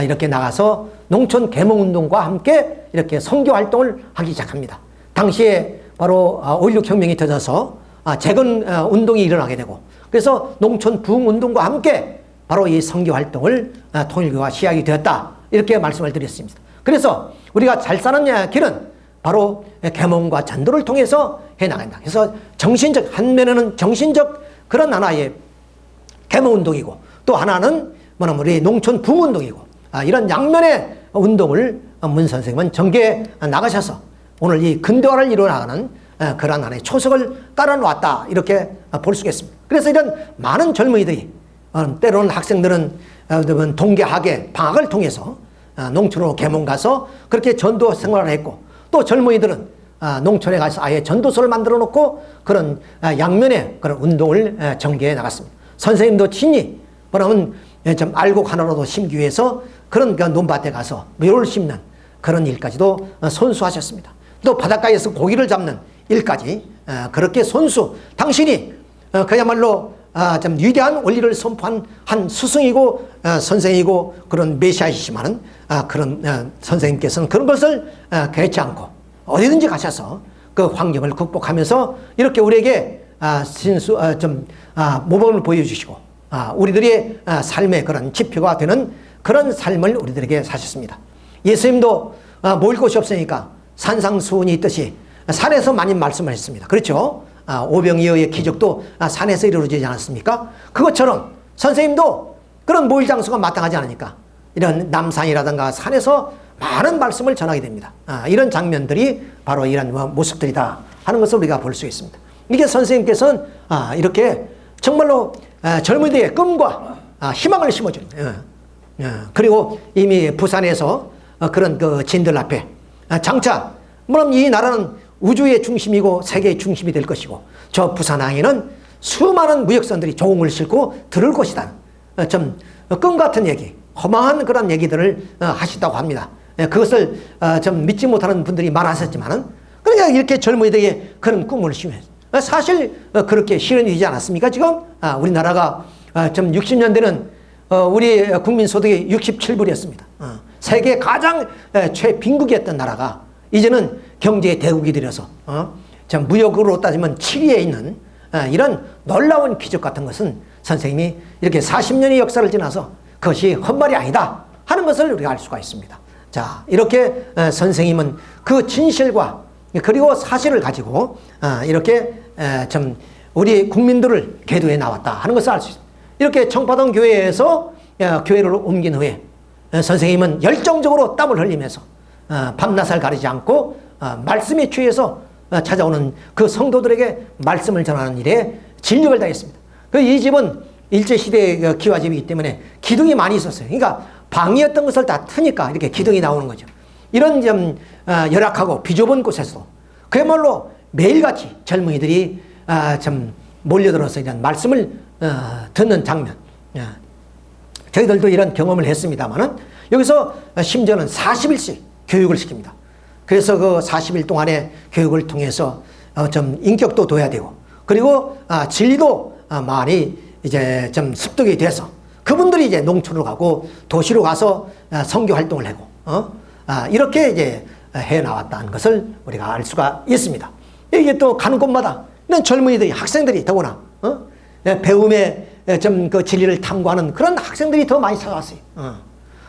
이렇게 나가서 농촌 계몽운동과 함께 이렇게 선교 활동을 하기 시작합니다. 당시에 바로 5.16 혁명이 터져서 재건 운동이 일어나게 되고, 그래서 농촌 부흥운동과 함께 바로 이 선교 활동을 통일교가 시작이 되었다. 이렇게 말씀을 드렸습니다. 그래서 우리가 잘 사는 길은 바로 계몽과 전도를 통해서 해나간다. 그래서 정신적, 한면에는 정신적 그런 하나의 계몽운동이고 또 하나는 뭐냐면 우리 농촌 붕운동이고 이런 양면의 운동을 문 선생님은 전개해 나가셔서 오늘 이 근대화를 이루어나가는 그러한 하나의 초석을 깔아놓았다. 이렇게 볼 수 있겠습니다. 그래서 이런 많은 젊은이들이 때로는 학생들은 동계학의 방학을 통해서 농촌으로 계몽 가서 그렇게 전도 생활을 했고 또 젊은이들은 농촌에 가서 아예 전도소를 만들어 놓고 그런 양면의 그런 운동을 전개해 나갔습니다. 선생님도 친히 뭐냐면 좀 알곡 하나라도 심기 위해서 그런 논밭에 가서 묘를 심는 그런 일까지도 손수하셨습니다. 또 바닷가에서 고기를 잡는 일까지 그렇게 손수, 당신이 그야말로 좀 위대한 원리를 선포한 한 스승이고 선생이고 그런 메시아이시만은 그런 선생님께서는 그런 것을 개치 않고 어디든지 가셔서 그 환경을 극복하면서 이렇게 우리에게 모범을 보여주시고 우리들의 삶의 그런 지표가 되는 그런 삶을 우리들에게 사셨습니다. 예수님도 모일 곳이 없으니까 산상수훈이 있듯이 산에서 많이 말씀을 했습니다. 그렇죠? 오병이어의 기적도 산에서 이루어지지 않았습니까? 그것처럼 선생님도 그런 모일 장소가 마땅하지 않으니까 이런 남산이라든가 산에서 많은 말씀을 전하게 됩니다. 이런 장면들이 바로 이런 모습들이다 하는 것을 우리가 볼 수 있습니다. 이게 선생님께서는 이렇게 정말로 젊은이들의 꿈과 희망을 심어주는 그리고 이미 부산에서 그런 그 진들 앞에 장차 물론 이 나라는 우주의 중심이고 세계의 중심이 될 것이고 저 부산항에는 수많은 무역선들이 조공을 싣고 들을 것이다. 좀 꿈 같은 얘기, 허망한 그런 얘기들을 하시다고 합니다. 그것을 좀 믿지 못하는 분들이 많았었지만은 그러니까 이렇게 젊은이들에게 그런 꿈을 심어요. 사실 그렇게 실현이 되지 않았습니까? 지금 우리나라가 좀 60년대는 우리 국민 소득이 67불이었습니다. 세계 가장 최빈국이었던 나라가 이제는 경제의 대국이 되어서 좀 무역으로 따지면 7위에 있는 이런 놀라운 기적 같은 것은 선생님이 이렇게 40년의 역사를 지나서 그것이 헛말이 아니다 하는 것을 우리가 알 수가 있습니다. 자, 이렇게 선생님은 그 진실과 그리고 사실을 가지고 이렇게 좀 우리 국민들을 계도해 나왔다 하는 것을 알 수 있습니다. 이렇게 청파동 교회에서 교회를 옮긴 후에 선생님은 열정적으로 땀을 흘리면서 밤낮을 가리지 않고 말씀에 취해서 찾아오는 그 성도들에게 말씀을 전하는 일에 진력을 다했습니다. 이 집은 일제시대의 기와집이기 때문에 기둥이 많이 있었어요. 그러니까 방이었던 것을 다 트니까 이렇게 기둥이 나오는 거죠. 이런 좀 열악하고 비좁은 곳에서도 그야말로 매일같이 젊은이들이 좀 몰려들어서 이런 말씀을 듣는 장면. 저희들도 이런 경험을 했습니다만은 여기서 심지어는 40일씩 교육을 시킵니다. 그래서 그 40일 동안의 교육을 통해서 좀 인격도 둬야 되고 그리고 진리도 많이 이제 좀 습득이 돼서 그분들이 이제 농촌으로 가고 도시로 가서 선교 활동을 하고 이렇게 이제 해 나왔다는 것을 우리가 알 수가 있습니다. 이게 또 가는 곳마다 이런 젊은이들이 학생들이 더구나 배움의 좀 그 진리를 탐구하는 그런 학생들이 더 많이 찾아왔어요.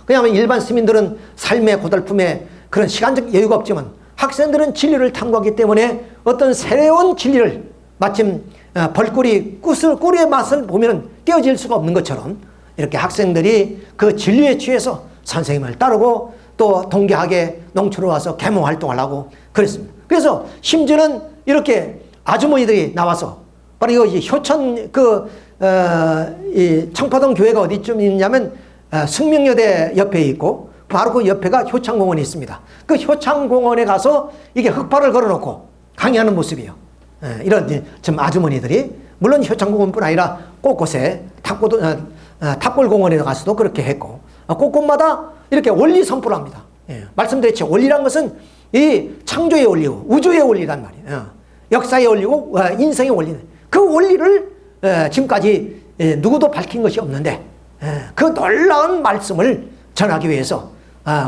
왜냐하면 일반 시민들은 삶의 고달픔에 그런 시간적 여유가 없지만 학생들은 진리를 탐구하기 때문에 어떤 새로운 진리를 마침 벌꿀이 꿀의 맛을 보면 떼어질 수가 없는 것처럼 이렇게 학생들이 그 진리에 취해서 선생님을 따르고 또 동계하게 농촌으로 와서 계몽 활동을 하고 그랬습니다. 그래서 심지어는 이렇게 아주머니들이 나와서 바로 이 효천 이 청파동 교회가 어디쯤 있냐면 승명여대 옆에 있고 바로 그 옆에가 효창공원이 있습니다. 그 효창공원에 가서 이게 흑파를 걸어놓고 강의하는 모습이에요. 이런 좀 아주머니들이 물론 효창공원뿐 아니라 곳곳에 탑골공원에 가서도 그렇게 했고 곳곳마다 이렇게 원리 선포를 합니다. 말씀드렸죠. 원리란 것은 이 창조의 원리고 우주의 원리란 말이에요. 역사의 원리고 인생의 원리는 그 원리를 지금까지 누구도 밝힌 것이 없는데 그 놀라운 말씀을 전하기 위해서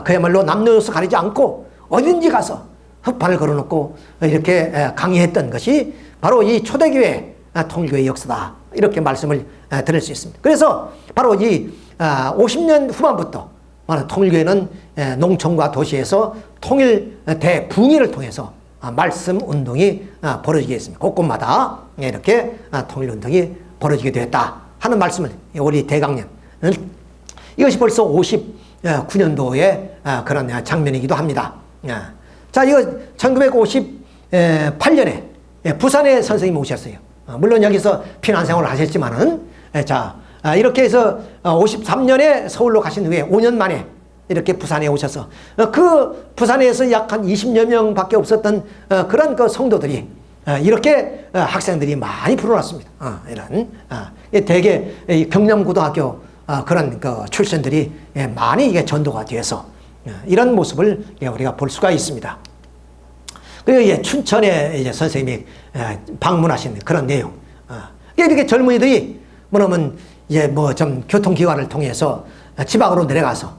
그야말로 남녀노소 가리지 않고 어딘지 가서 흑판을 걸어놓고 이렇게 강의했던 것이 바로 이 초대교회 통일교의 역사다. 이렇게 말씀을 드릴 수 있습니다. 그래서 바로 이 50년 후반부터 통일교회는 농촌과 도시에서 통일 대붕괴를 통해서 말씀 운동이 벌어지게 됐습니다. 곳곳마다 이렇게 통일 운동이 벌어지게 되었다 하는 말씀을 우리 대강년 이것이 벌써 59년도의 그런 장면이기도 합니다. 자, 이거 1958년에 부산에 선생님이 오셨어요. 물론 여기서 피난생활을 하셨지만은 자, 이렇게 해서 53년에 서울로 가신 후에 5년 만에 이렇게 부산에 오셔서 그 부산에서 약 한 20여 명밖에 없었던 그런 그 성도들이 이렇게 학생들이 많이 불어났습니다. 이런 대개 경남고등학교 그런 그 출신들이 많이 이게 전도가 되어서 이런 모습을 우리가 볼 수가 있습니다. 그리고 춘천에 이제 선생님이 방문하신 그런 내용. 이렇게 젊은이들이 뭐냐면 이제 뭐 좀 교통기관을 통해서 지방으로 내려가서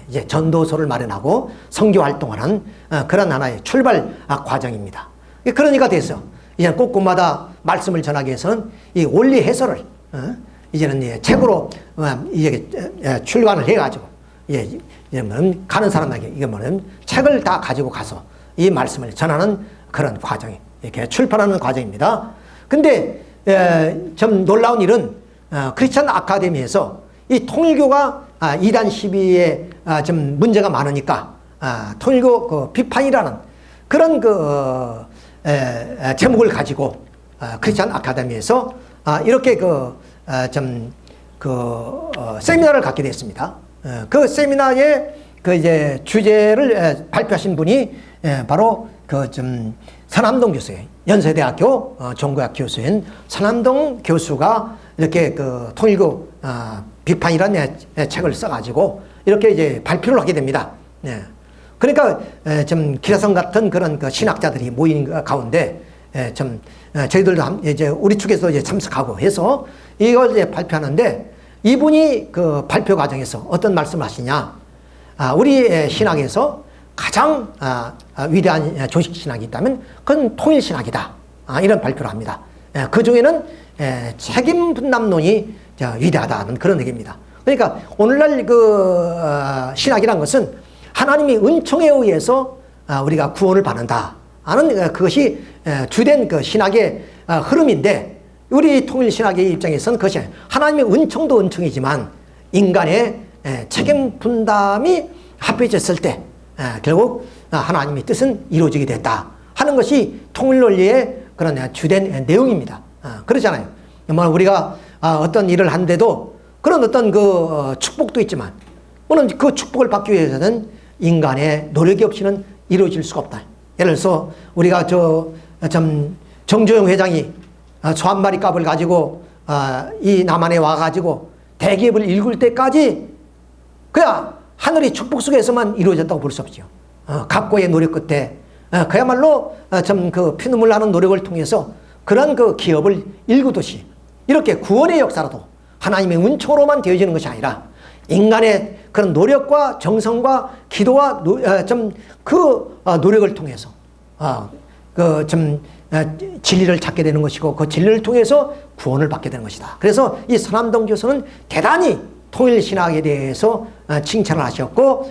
이제 전도소를 마련하고 선교 활동하는 그런 하나의 출발 과정입니다. 그러니까 돼서 이제 곳곳마다 말씀을 전하기 위해서는 이 원리 해설을 이제는 책으로 이제 출간을 해가지고 이제 뭐는 가는 사람에게 이게 뭐는 책을 다 가지고 가서 이 말씀을 전하는 그런 과정이 이렇게 출판하는 과정입니다. 근데 좀 놀라운 일은 크리스천 아카데미에서 이 통일교가 이단 시비에 좀 문제가 많으니까 통일교 그 비판이라는 그런 그 제목을 가지고 크리스천 아카데미에서 이렇게 세미나를 갖게 됐습니다. 그 세미나의 그 이제 주제를 발표하신 분이 바로 선암동 교수예요. 연세대학교 종교학 교수인 선암동 교수가 이렇게 그 통일교 비판이라는 책을 써가지고 이렇게 이제 발표를 하게 됩니다. 그러니까 좀 기라성 같은 그런 그 신학자들이 모인 가운데 저희들도 이제 우리 측에서 이제 참석하고 해서 이걸 이제 발표하는데 이분이 그 발표 과정에서 어떤 말씀을 하시냐. 우리 신학에서 가장 위대한 조직 신학이 있다면 그건 통일 신학이다. 이런 발표를 합니다. 그 중에는 책임 분담론이 위대하다는 그런 얘기입니다. 그러니까 오늘날 그 신학이란 것은 하나님이 은총에 의해서 우리가 구원을 받는다 하는 그것이 주된 그 신학의 흐름인데 우리 통일 신학의 입장에서는 그것이 하나님의 은총도 은총이지만 인간의 책임 분담이 합해졌을 때 결국 하나님의 뜻은 이루어지게 됐다 하는 것이 통일 논리의 그런 주된 내용입니다. 그렇잖아요. 우리가 어떤 일을 하는데도 그런 어떤 그 축복도 있지만 물론 그 축복을 받기 위해서는 인간의 노력이 없이는 이루어질 수가 없다. 예를 들어서 우리가 정조영 회장이 소 한 마리 값을 가지고 이 남한에 와가지고 대기업을 일굴 때까지 그야 하늘의 축복 속에서만 이루어졌다고 볼 수 없죠. 각고의 노력 끝에 그야말로 그 피눈물 나는 노력을 통해서 그런 그 기업을 일구듯이 이렇게 구원의 역사라도 하나님의 은총으로만 되어지는 것이 아니라 인간의 그런 노력과 정성과 기도와 노력을 통해서 진리를 찾게 되는 것이고 그 진리를 통해서 구원을 받게 되는 것이다. 그래서 이 선암동 교수는 대단히 통일 신학에 대해서 칭찬을 하셨고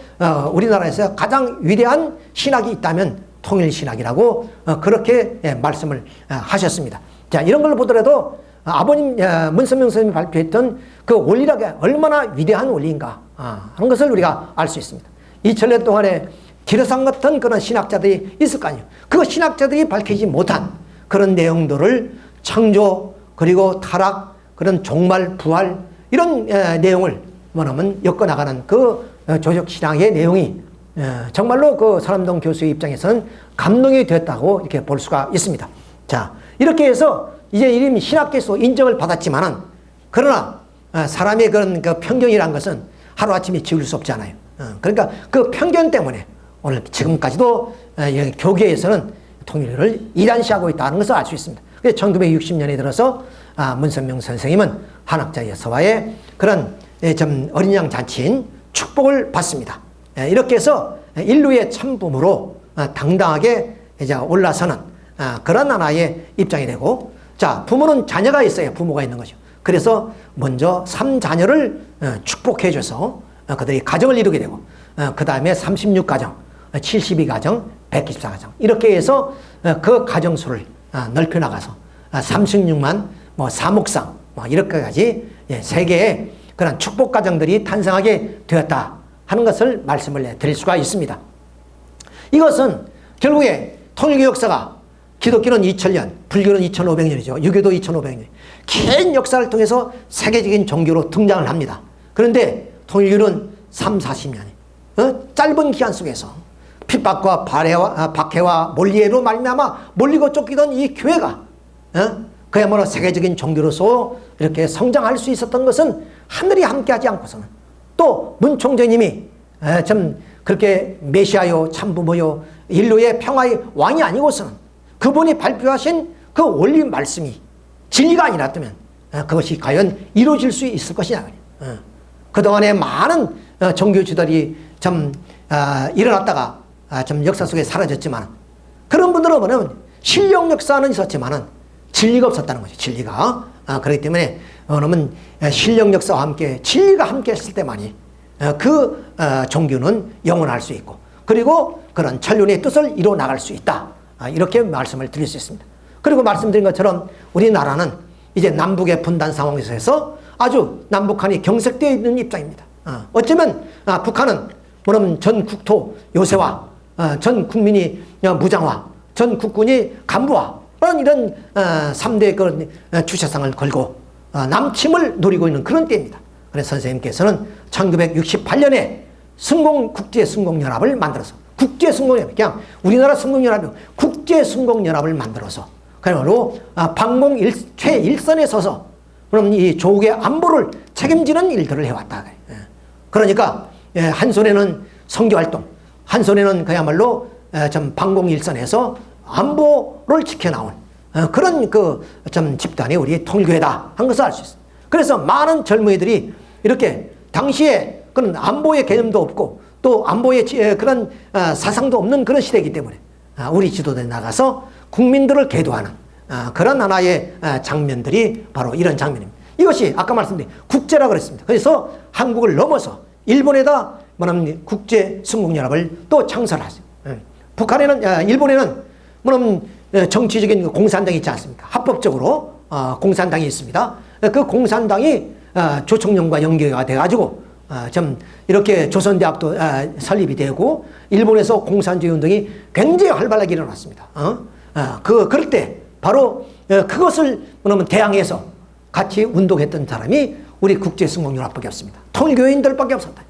우리나라에서 가장 위대한 신학이 있다면 통일 신학이라고 그렇게 말씀을 하셨습니다. 자, 이런 걸 보더라도 아버님 문선명 선생님이 발표했던 그 원리라가 얼마나 위대한 원리인가 하는 것을 우리가 알 수 있습니다. 2000년 동안에 기르상 같은 그런 신학자들이 있을 거 아니에요. 그 신학자들이 밝히지 못한 그런 내용들을 창조 그리고 타락 그런 종말 부활 이런 내용을 뭐냐면 엮어나가는 그 조직신앙의 내용이 정말로 그 선암동 교수의 입장에서는 감동이 되었다고 이렇게 볼 수가 있습니다. 자, 이렇게 해서 이제 이름이 신학계에서 인정을 받았지만은 그러나 사람의 그런 그 편견이란 것은 하루아침에 지울 수 없잖아요. 그러니까 그 편견 때문에 오늘 지금까지도 교계에서는 통일을 이단시하고 있다는 것을 알 수 있습니다. 그래서 1960년에 들어서 문선명 선생님은 한학자의 서화의 그런 좀 어린 양 잔치인 축복을 받습니다. 이렇게 해서 인류의 참부모로 당당하게 이제 올라서는 그런 하나의 입장이 되고 자, 부모는 자녀가 있어야 부모가 있는 거죠. 그래서 먼저 3자녀를 축복해줘서 그들이 가정을 이루게 되고, 그 다음에 36가정, 72가정, 124가정 이렇게 해서 그 가정수를 넓혀나가서 36만, 뭐 4묵상, 뭐 이렇게까지 세계의 그런 축복 가정들이 탄생하게 되었다 하는 것을 말씀을 드릴 수가 있습니다. 이것은 결국에 통일교 역사가 기독교는 2000년, 불교는 2500년이죠. 유교도 2500년. 긴 역사를 통해서 세계적인 종교로 등장을 합니다. 그런데 통일교는 3, 40년, 짧은 기간 속에서 핍박과 박해와 몰리에로 말미암아 몰리고 쫓기던 이 교회가 그야말로 세계적인 종교로서 이렇게 성장할 수 있었던 것은 하늘이 함께하지 않고서는, 또 문 총재님이 참 그렇게 메시아요, 참부모요, 인류의 평화의 왕이 아니고서는 그분이 발표하신 그 원리 말씀이 진리가 아니랐다면 그것이 과연 이루어질 수 있을 것이냐. 그동안에 많은 종교주들이 좀 일어났다가 좀 역사 속에 사라졌지만, 그런 분들은 뭐냐면 실력 역사는 있었지만은 진리가 없었다는 거죠. 진리가. 그렇기 때문에 그러면 실력 역사와 함께 진리가 함께 했을 때만이 그 종교는 영원할 수 있고, 그리고 그런 천륜의 뜻을 이루어 나갈 수 있다. 이렇게 말씀을 드릴 수 있습니다. 그리고 말씀드린 것처럼 우리나라는 이제 남북의 분단 상황에서 아주 남북한이 경색되어 있는 입장입니다. 어쩌면 북한은 그럼 전 국토 요새화, 전 국민이 무장화, 전 국군이 간부화, 이런 3대 그런 주체상을 걸고 남침을 노리고 있는 그런 때입니다. 그래서 선생님께서는 1968년에 국제승공연합을 만들어서, 국제승공연합, 그냥 우리나라 승공연합이 국제승공연합을 만들어서 그야말로 방공 최일선에 서서 그럼 이 조국의 안보를 책임지는 일들을 해왔다. 그러니까 한 손에는 선교활동, 한 손에는 그야말로 좀 방공 일선에서 안보를 지켜나온 그런 좀 집단이 우리 통일교회다 한 것을 알 수 있습니다. 그래서 많은 젊은이들이 이렇게 당시에 그런 안보의 개념도 없고 또 안보의 그런 사상도 없는 그런 시대이기 때문에 우리 지도대에 나가서 국민들을 계도하는 그런 하나의 장면들이 바로 이런 장면입니다. 이것이 아까 말씀드린 국제라고 그랬습니다. 그래서 한국을 넘어서 일본에다 뭐냐면 국제승공연합을 또 창설하죠. 북한에는, 일본에는 뭐냐면 정치적인 공산당이 있지 않습니까? 합법적으로 공산당이 있습니다. 그 공산당이 조총련과 연계가 돼가지고 좀 이렇게 조선대학도 설립이 되고 일본에서 공산주의 운동이 굉장히 활발하게 일어났습니다. 그럴 때 바로 그것을 뭐냐면 대항해서 같이 운동했던 사람이 우리 국제승공연합밖에 없습니다. 통일교인들밖에 없었다.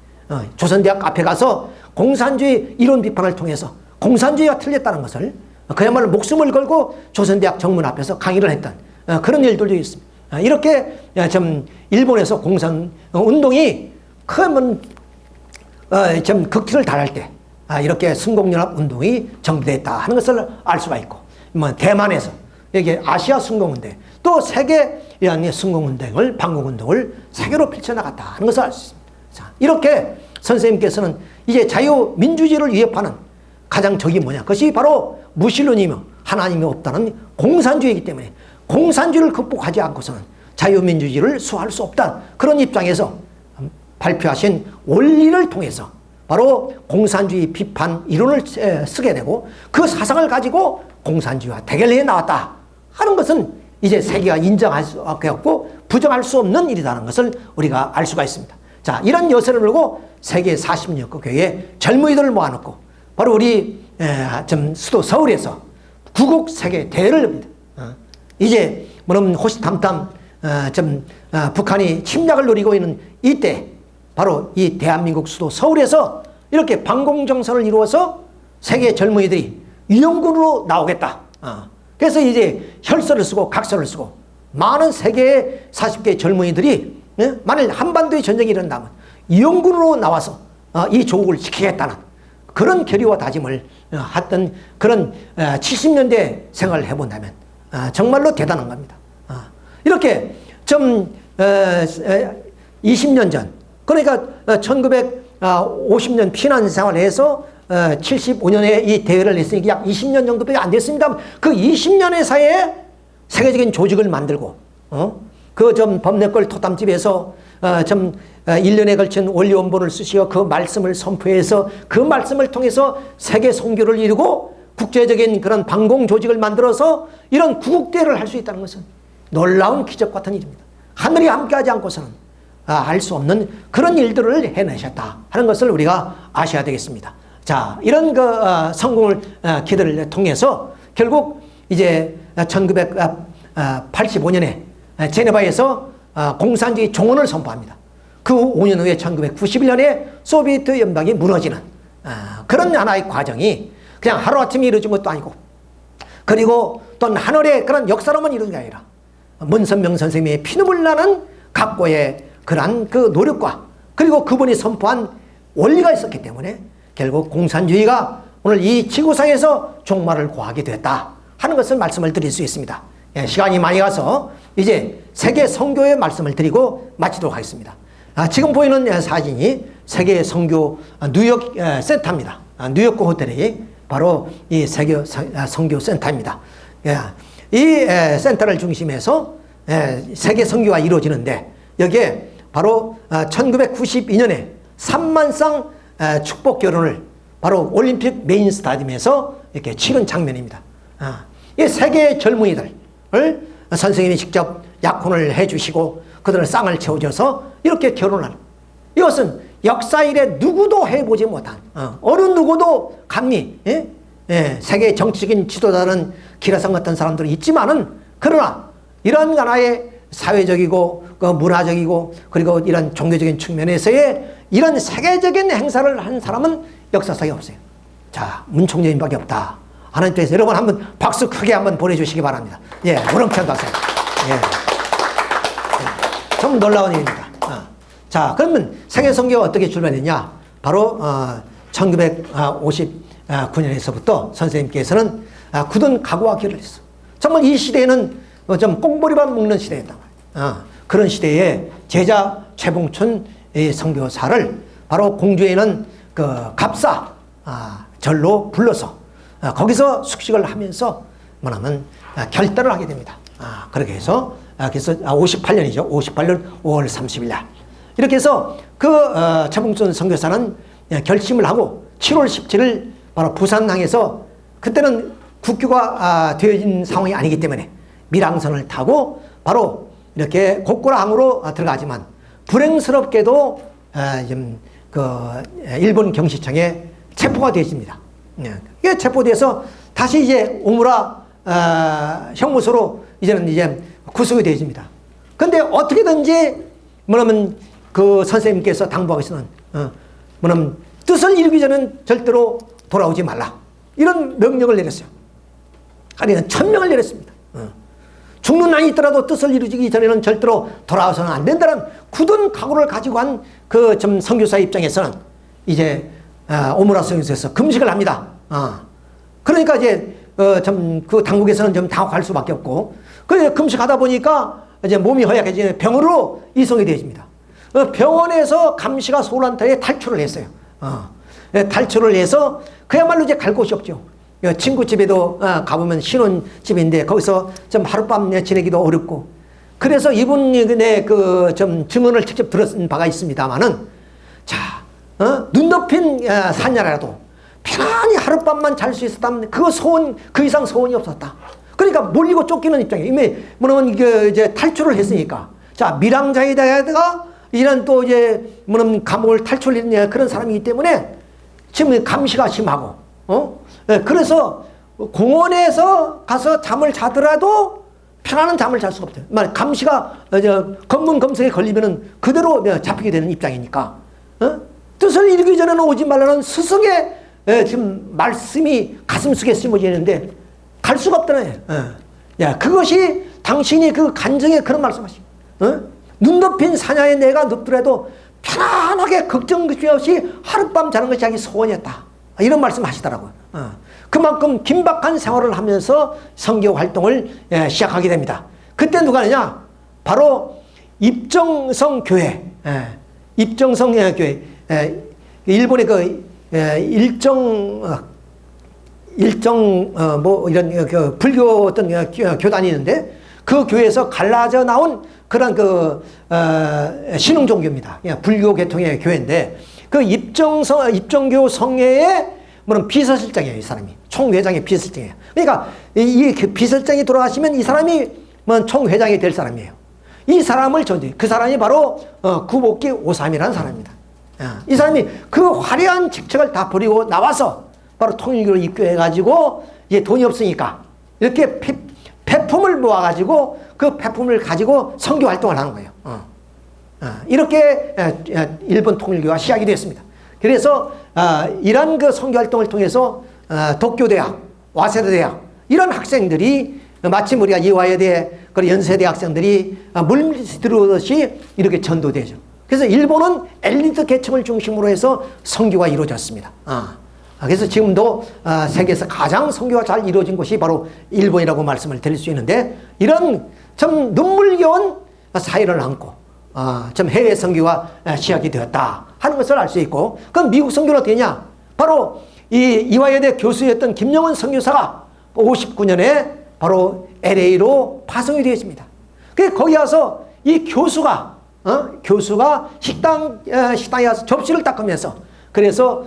조선대학 앞에 가서 공산주의 이론 비판을 통해서 공산주의가 틀렸다는 것을 그야말로 목숨을 걸고 조선대학 정문 앞에서 강의를 했던 그런 일들도 있습니다. 이렇게 좀 일본에서 공산운동이 큰 좀 극치를 달할 때 이렇게 승공연합 운동이 정비됐다 하는 것을 알 수가 있고, 뭐 대만에서 이게 아시아 승공운동, 또 세계 승공운동을, 방공운동을 세계로 펼쳐나갔다 하는 것을 알 수 있습니다. 자, 이렇게 선생님께서는 이제 자유민주주의를 위협하는 가장 적이 뭐냐? 그것이 바로 무신론이며 하나님이 없다는 공산주의이기 때문에 공산주의를 극복하지 않고서는 자유민주주의를 수호할 수 없다. 그런 입장에서 발표하신 원리를 통해서 바로 공산주의 비판 이론을 쓰게 되고 그 사상을 가지고 공산주의와 대결해 나왔다 하는 것은 이제 세계가 인정할 수 없고 부정할 수 없는 일이라는 것을 우리가 알 수가 있습니다. 자, 이런 여세를 들고 세계 40여 교회의 젊은이들을 모아놓고 바로 우리 좀 수도 서울에서 구국 세계 대회를 합니다. 이제 뭐냐면 호시탐탐 북한이 침략을 노리고 있는 이때 바로 이 대한민국 수도 서울에서 이렇게 방공정선을 이루어서 세계 젊은이들이 위험군으로 나오겠다. 그래서 이제 혈서를 쓰고 각서를 쓰고 많은 세계의 40개 젊은이들이 만일 한반도의 전쟁이 일어난다면 위험군으로 나와서 이 조국을 지키겠다는 그런 결의와 다짐을 했던 그런 70년대 생활을 해본다면 정말로 대단한 겁니다. 이렇게 좀 20년 전, 그러니까 1950년 피난 생활을 해서 75년에 이 대회를 했으니까 약 20년 정도밖에 안 됐습니다. 그 20년의 사이에 세계적인 조직을 만들고, 그 좀 법례골 토담집에서 좀 1년에 걸친 원리원본을 쓰시어 그 말씀을 선포해서 그 말씀을 통해서 세계 선교를 이루고 국제적인 그런 방공 조직을 만들어서 이런 구국대회를 할 수 있다는 것은 놀라운 기적 같은 일입니다. 하늘이 함께하지 않고서는 알 수 없는 그런 일들을 해내셨다 하는 것을 우리가 아셔야 되겠습니다. 자, 이런 성공을 기들을 통해서 결국 이제 1985년에 제네바에서 공산주의 종언을 선포합니다. 그 5년 후에 1991년에 소비에트 연방이 무너지는 그런 하나의 과정이 그냥 하루아침에 이루어진 것도 아니고, 그리고 또 하늘의 그런 역사로만 이루어진 게 아니라 문선명 선생님의 피눈물 나는 각고의 그러한 그 노력과 그리고 그분이 선포한 원리가 있었기 때문에 결국 공산주의가 오늘 이 지구상에서 종말을 고하게 되었다 하는 것을 말씀을 드릴 수 있습니다. 시간이 많이 가서 이제 세계 선교의 말씀을 드리고 마치도록 하겠습니다. 지금 보이는 사진이 세계 선교 뉴욕 센터입니다. 뉴욕 호텔이 바로 이 세계 선교 센터입니다. 이 센터를 중심해서 세계 선교가 이루어지는데, 여기에 바로 1992년에 3만 쌍 축복 결혼을 바로 올림픽 메인 스타디움에서 이렇게 치른 장면입니다. 이 세계의 젊은이들을 선생님이 직접 약혼을 해주시고 그들을 쌍을 채워줘서 이렇게 결혼하는, 이것은 역사 이래 누구도 해보지 못한, 어느 누구도 감히 세계 정치적인 지도자는 기라성 같은 사람들은 있지만은, 그러나 이런 하나의 사회적이고 문화적이고 그리고 이런 종교적인 측면에서의 이런 세계적인 행사를 한 사람은 역사상에 없어요. 자, 문총재님밖에 없다. 하나님께서 여러분 한번 박수 크게 한번 보내주시기 바랍니다. 예, 우렁찬 박수. 예. 좀 놀라운 일입니다. 자, 그러면 세계 선교가 어떻게 출발했냐? 바로 1959년에서부터 선생님께서는 굳은 각오와 결을 했어. 정말 이 시대에는 좀 꽁보리밥 먹는 시대였단 말이에요. 그런 시대에 제자 최봉춘 선교사를 바로 공주에 있는 그 갑사 절로 불러서 거기서 숙식을 하면서 뭐냐면 결단을 하게 됩니다. 그렇게 해서 그래서 58년이죠. 58년 5월 30일 날 이렇게 해서 그 최봉춘 선교사는 결심을 하고 7월 17일 바로 부산항에서, 그때는 국교가 되어진 상황이 아니기 때문에 밀항선을 타고 바로 이렇게 고꾸라항으로 들어가지만 불행스럽게도 일본 경시청에 체포가 되어집니다. 이게 체포돼서 다시 이제 오무라 형무소로 이제 구속이 되어집니다. 근데 어떻게든지 뭐냐면 그 선생님께서 당부하시는 뭐냐면 뜻을 이루기 전엔 절대로 돌아오지 말라, 이런 명령을 내렸어요. 아니면 천명을 내렸습니다. 죽는 난이 있더라도 뜻을 이루기 전에는 절대로 돌아와서는 안 된다는 굳은 각오를 가지고 한 그 선교사 입장에서는 이제 오무라 성에서 금식을 합니다. 그러니까 이제 그 당국에서는 좀 당혹할 수밖에 없고, 그래서 금식하다 보니까 이제 몸이 허약해지면 병원으로 이송이 되어집니다. 병원에서 감시가 소홀한 터에 탈출을 했어요. 탈출을 해서 그야말로 이제 갈 곳이 없죠. 친구 집에도 가보면 신혼집인데 거기서 좀 하룻밤 지내기도 어렵고, 그래서 이분의 그 좀 증언을 직접 들은 바가 있습니다만은, 자, 눈 덮인 산야라도 편안히 하룻밤만 잘 수 있었다면 그 이상 소원이 없었다. 그러니까 몰리고 쫓기는 입장이에요. 이미 뭐냐면 이제 탈출을 했으니까. 자, 밀항자에다가 이런 또 이제 뭐냐면 감옥을 탈출했냐 그런 사람이기 때문에 지금 감시가 심하고, 그래서 공원에서 가서 잠을 자더라도 편안한 잠을 잘 수가 없어요. 감시가 검문검색에 걸리면은 그대로 잡히게 되는 입장이니까, 뜻을 이루기 전에는 오지 말라는 스승의 지금 말씀이 가슴속에 심어지는데 갈 수가 없다네. 그것이 당신이 그 간증에 그런 말씀하시고, 눈 덮인 사냐에 내가 눕더라도 편안하게 걱정 없이 하룻밤 자는 것이 자기 소원이었다, 이런 말씀 하시더라고요. 그만큼 긴박한 생활을 하면서 선교 활동을 시작하게 됩니다. 그때 누가 하느냐? 바로 입정성 교회, 입정성 교회, 일본의 그 일정 뭐 이런 그 불교 어떤 교단이 있는데 그 교회에서 갈라져 나온 그런 신흥 종교입니다. 불교 계통의 교회인데 그 입정교 성회의 비서실장이에요. 이 사람이 총회장의 비서실장이에요. 그러니까 이 비서실장이 돌아가시면 이 사람이 총회장이 될 사람이에요. 이 사람을 그 사람이 바로 구복기 오삼이라는 사람입니다. 이 사람이 그 화려한 직책을 다 버리고 나와서 바로 통일교로 입교해가지고 이제 돈이 없으니까 이렇게 폐품을 모아가지고 그 폐품을 가지고 선교 활동을 하는 거예요. 이렇게 일본 통일교가 시작이 됐습니다. 그래서 이런 그 선교 활동을 통해서 도쿄대학, 와세다대학 이런 학생들이 마침 우리가 이화여대 그리고 연세대 학생들이 물들어오듯이 이렇게 전도되죠. 그래서 일본은 엘리트 계층을 중심으로 해서 선교가 이루어졌습니다. 그래서 지금도 세계에서 가장 선교가 잘 이루어진 곳이 바로 일본이라고 말씀을 드릴 수 있는데 이런 참 눈물겨운 사회를 안고 좀 해외 선교가 시작이 되었다 하는 것을 알 수 있고 그럼 미국 선교는 어떻게냐? 바로 이 이화여대 교수였던 김영원 선교사가 59년에 바로 LA로 파송이 되었습니다. 그래서 거기 와서 이 교수가 식당에 와서 접시를 닦으면서 그래서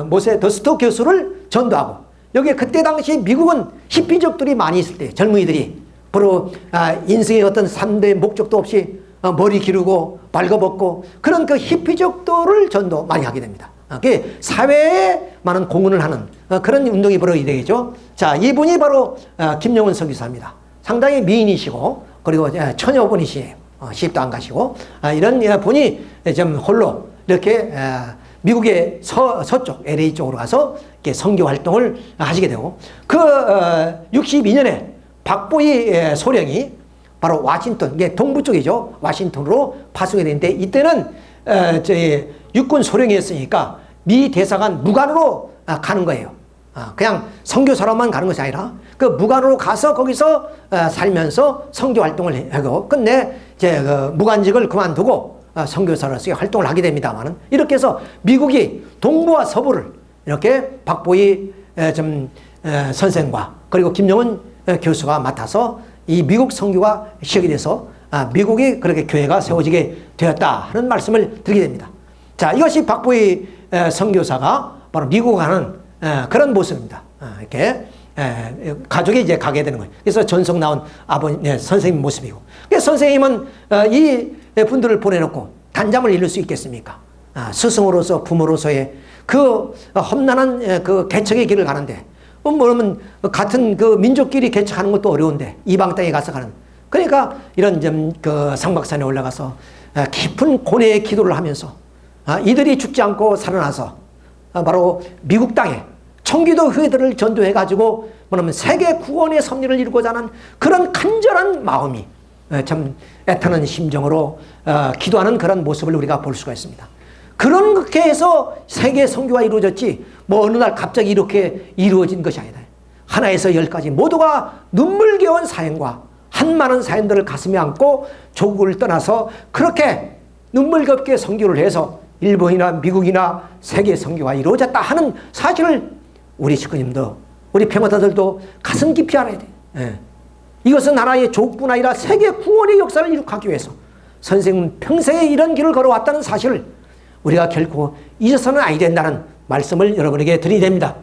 모세 더스토 교수를 전도하고 여기 그때 당시 미국은 히피족들이 많이 있을 때 젊은이들이 바로 인생의 어떤 3대 목적도 없이 머리 기르고 발가벗고 그런 그 히피족들을 전도 많이 하게 됩니다. 사회에 많은 공헌을 하는 그런 운동이 벌어지게 되죠. 자, 이분이 바로 김영원 선교사입니다. 상당히 미인이시고 그리고 처녀분이시에요. 시집도 안 가시고 이런 분이 좀 홀로 이렇게 미국의 서쪽 LA 쪽으로 가서 이렇게 선교 활동을 하시게 되고 그 62년에 박보이 소령이 바로 워싱턴, 이게 동부 쪽이죠. 워싱턴으로 파송이 되는데 이때는 육군 소령이었으니까 미 대사관 무관으로 가는 거예요. 그냥 선교사로만 가는 것이 아니라 그 무관으로 가서 거기서 살면서 선교 활동을 하고 끝내 이제 그 무관직을 그만두고 선교사로서 활동을 하게 됩니다만은 이렇게 해서 미국이 동부와 서부를 이렇게 박보이 선생과 그리고 김영원 교수가 맡아서 이 미국 선교가 시작이 돼서 미국이 그렇게 교회가 세워지게 되었다 하는 말씀을 드리게 됩니다. 자, 이것이 박보이 선교사가 바로 미국 가는 그런 모습입니다. 이렇게 가족이 이제 가게 되는 거예요. 그래서 전속 나온 선생님 모습이고. 그래서 선생님은 이 분들을 보내놓고 단잠을 이룰 수 있겠습니까? 스승으로서 부모로서의 그 험난한 그 개척의 길을 가는데 뭐냐면 같은 그 민족끼리 개척하는 것도 어려운데 이방 땅에 가서 가는 그러니까 이런 그 상박산에 올라가서 깊은 고뇌의 기도를 하면서 이들이 죽지 않고 살아나서 바로 미국 땅에 청기도 교회들을 전도해가지고 뭐냐면 세계 구원의 섭리를 이루고자 하는 그런 간절한 마음이 참 애타는 심정으로 기도하는 그런 모습을 우리가 볼 수가 있습니다. 그렇게 해서 세계 선교가 이루어졌지 뭐 어느 날 갑자기 이렇게 이루어진 것이 아니다. 하나에서 10까지 모두가 눈물겨운 사연과 한 많은 사연들을 가슴에 안고 조국을 떠나서 그렇게 눈물겹게 선교를 해서 일본이나 미국이나 세계 선교가 이루어졌다 하는 사실을 우리 식구님도 우리 평화자들도 가슴 깊이 알아야 돼. 이것은 하나의 조국뿐 아니라 세계 구원의 역사를 이룩하기 위해서 선생님은 평생에 이런 길을 걸어왔다는 사실을 우리가 결코 잊어서는 아니 된다는 말씀을 여러분에게 드리게 됩니다.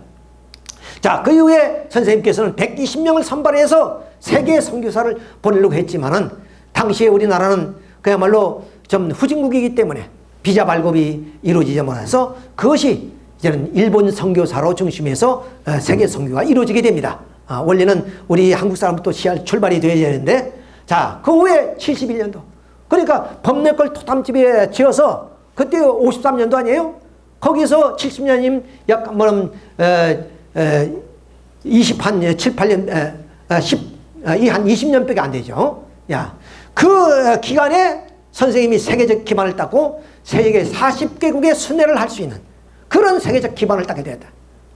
자, 그 이후에 선생님께서는 120명을 선발해서 세계 선교사를 보내려고 했지만은 당시에 우리나라는 그야말로 좀 후진국이기 때문에 비자 발급이 이루어지지 못해서 그것이 이제는 일본 선교사로 중심해서 세계 선교가 이루어지게 됩니다. 원래는 우리 한국 사람부터 출발이 되어야 되는데 자, 그 후에 71년도 그러니까 법내걸 토담집에 지어서 그때 53년도 아니에요? 거기서 70년이면 약, 한 20년밖에 안 되죠. 야, 그 기간에 선생님이 세계적 기반을 닦고 세계 40개국의 순회를 할 수 있는 그런 세계적 기반을 닦게 되었다.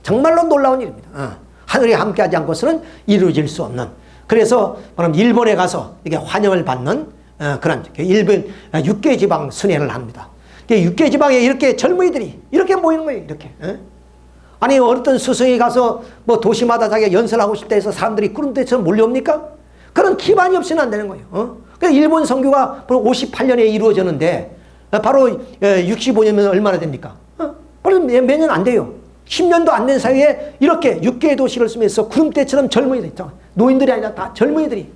정말로 놀라운 일입니다. 하늘이 함께하지 않고서는 이루어질 수 없는. 그래서 일본에 가서 이게 환영을 받는 그런 일본 6개 지방 순회를 합니다. 6개 지방에 이렇게 젊은이들이 이렇게 모이는 거예요. 이렇게. 아니 어떤 스승이 가서 뭐 도시마다 자기가 연설하고 싶다 해서 사람들이 그런 데서 몰려옵니까? 그런 기반이 없으면 안 되는 거예요. 그래서 일본 선교가 58년에 이루어졌는데 바로 65년이면 얼마나 됩니까? 바로 몇 년 안 돼요. 10년도 안 된 사이에 이렇게 6개의 도시를 쓰면서 구름대처럼 젊은이들 있죠. 노인들이 아니라 다 젊은이들이.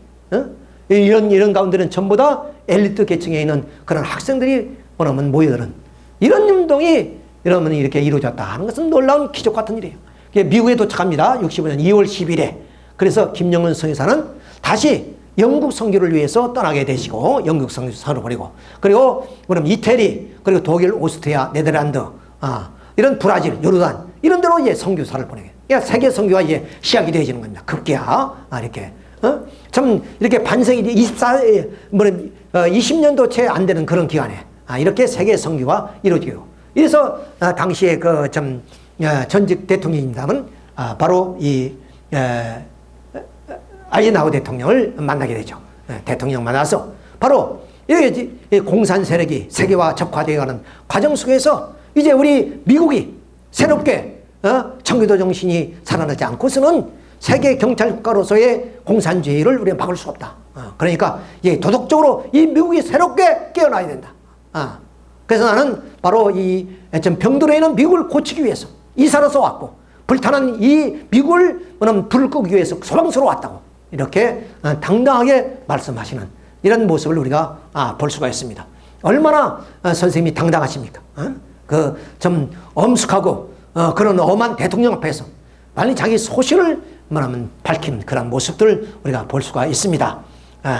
이런 가운데는 전부 다 엘리트 계층에 있는 그런 학생들이 뭐냐면 모여드는 이런 운동이 여러분 이렇게 이루어졌다 하는 것은 놀라운 기적 같은 일이에요. 미국에 도착합니다. 65년 2월 10일에. 그래서 김영은 선교사는 다시 영국 선교를 위해서 떠나게 되시고 영국 선교사로 보내고 그리고 그럼 이태리 그리고 독일, 오스트리아, 네덜란드 이런 브라질, 요르단 이런 데로 이제 선교사를 보내게. 그러니까 세계 선교가 이제 시작이 되어지는 겁니다. 급기야 이렇게 참 이렇게 반세기 20년도 채 안 되는 그런 기간에 이렇게 세계 선교가 이루어지고 그래서 당시에 그 좀 전직 대통령입니다만 바로 이 아이젠하워 대통령을 만나게 되죠. 대통령 만나서 바로 공산 세력이 세계화 접화되어가는 과정 속에서 이제 우리 미국이 새롭게 청교도 정신이 살아나지 않고서는 세계 경찰 국가로서의 공산주의를 우리가 막을 수 없다. 그러니까 도덕적으로 이 미국이 새롭게 깨어나야 된다. 그래서 나는 바로 이 좀 병들어 있는 미국을 고치기 위해서 이사로서 왔고 불타는 이 미국을 불을 끄기 위해서 소방서로 왔다고 이렇게 당당하게 말씀하시는 이런 모습을 우리가 볼 수가 있습니다. 얼마나 선생님이 당당하십니까? 그 좀 엄숙하고 그런 엄한 대통령 앞에서 빨리 자기 소신을 말하면 밝힌 그런 모습들 우리가 볼 수가 있습니다.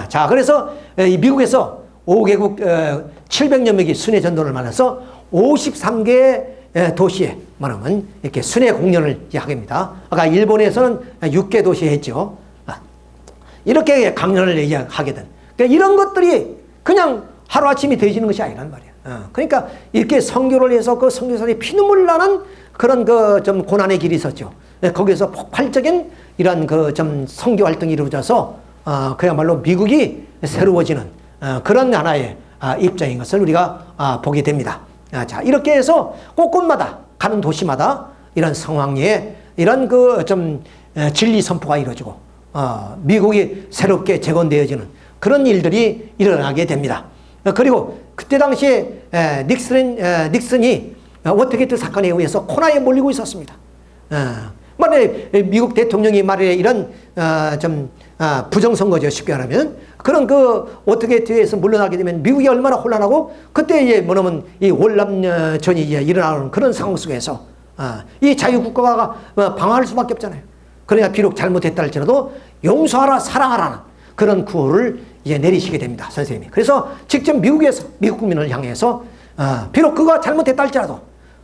자, 그래서 이 미국에서 5개국 700여 명이 순회 전도를 만나서 53개의 도시에 말하면 이렇게 순회 공연을 하게 됩니다. 아까 일본에서는 6개 도시에 했죠. 이렇게 강연을 하게 된. 그러니까 이런 것들이 그냥 하루아침이 되어지는 것이 아니란 말이야. 그러니까 이렇게 선교를 해서 그 선교사들이 피눈물 나는 그런 그 좀 고난의 길이 있었죠. 거기서 폭발적인 이런 그 좀 선교 활동이 이루어져서 그야말로 미국이 새로워지는 그런 하나의 입장인 것을 우리가 보게 됩니다. 자, 이렇게 해서 곳곳마다 가는 도시마다 이런 상황에 이런 그 좀 진리 선포가 이루어지고 미국이 새롭게 재건되어지는 그런 일들이 일어나게 됩니다. 그리고 그때 당시에 닉슨이 워터게이트 사건에 의해서 코너에 몰리고 있었습니다. 만약에 미국 대통령이 말해 이런 좀 부정선거죠. 쉽게 말하면 그런 그 워터게이트에서 물러나게 되면 미국이 얼마나 혼란하고 그때 이제 뭐냐면 이 월남전이 이제 일어나는 그런 상황 속에서 이 자유국가가 방황할 수밖에 없잖아요. 그러니까 비록 잘못했다 할지라도 용서하라 사랑하라는 그런 구호를 이제 내리시게 됩니다. 선생님이. 그래서 직접 미국에서 미국 국민을 향해서 비록 그가 잘못했다 할지라도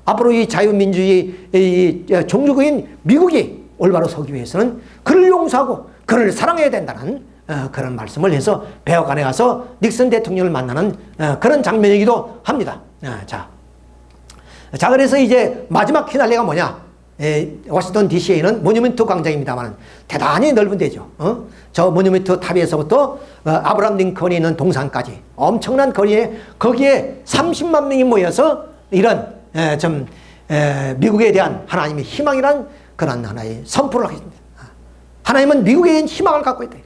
앞으로 이 자유민주주의 이 종주국인 미국이 올바로 서기 위해서는 그를 용서하고 그를 사랑해야 된다는 그런 말씀을 해서 백악관에 가서 닉슨 대통령을 만나는 그런 장면이기도 합니다. 자, 그래서 이제 마지막 피날레가 뭐냐? 워싱턴 DC에는 모뉴먼트 광장입니다만 대단히 넓은 데죠. 저 모뉴먼트 탑에서부터 아브라함 링컨이 있는 동산까지 엄청난 거리에 거기에 30만 명이 모여서 이런 좀 미국에 대한 하나님의 희망이란 그런 하나의 선포를 하겠습니다. 하나님은 미국에 대한 희망을 갖고 있다.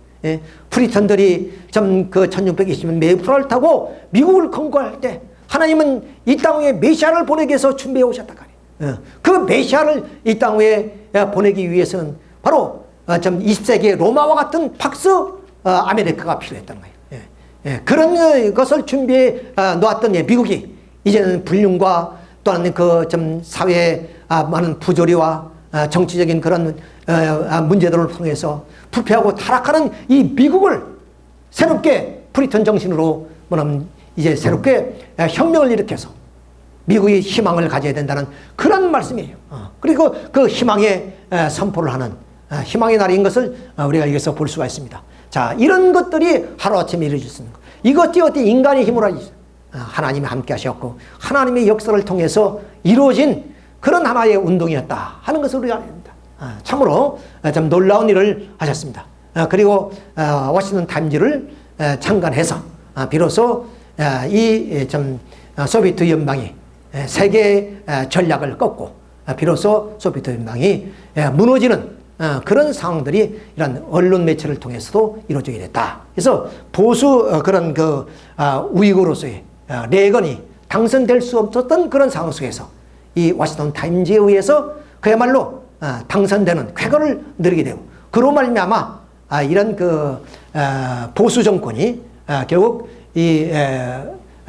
프리턴들이 좀 그 1620년 메이플을 타고 미국을 건국할 때 하나님은 이 땅에 메시아를 보내기 위해서 준비해 오셨다. 그 메시아를 이 땅에 보내기 위해서는 바로 좀 20세기의 로마와 같은 박스 아메리카가 필요했던 거예요. 그런 것을 준비해 놓았던 미국이 이제는 불륜과 또한 그 좀 사회의 많은 부조리와 정치적인 그런 문제들을 통해서 부패하고 타락하는 이 미국을 새롭게 프리턴 정신으로 뭐냐면 이제 새롭게 혁명을 일으켜서 미국이 희망을 가져야 된다는 그런 말씀이에요. 그리고 그 희망의 선포를 하는 희망의 날인 것을 우리가 여기서 볼 수가 있습니다. 자, 이런 것들이 하루아침에 이루어졌습니다. 이것이 어떤 인간의 힘으로 아니죠. 하나님이 함께 하셨고 하나님의 역사를 통해서 이루어진 그런 하나의 운동이었다 하는 것을 우리가 알아야 됩니다. 참으로 좀 놀라운 일을 하셨습니다. 그리고 워싱턴 타임즈를 창간해서 비로소 이 좀 소비에트 연방이 세계 전략을 꺾고 비로소 소비에트 연방이 무너지는 그런 상황들이 이런 언론 매체를 통해서도 이루어지게 됐다. 그래서 보수 그런 우익으로서의 레건이 당선될 수 없었던 그런 상황 속에서 이 워싱턴 타임즈에 의해서 그야말로 당선되는 쾌거를 누리게 되고, 그로 말미암아 이런 보수 정권이 결국 이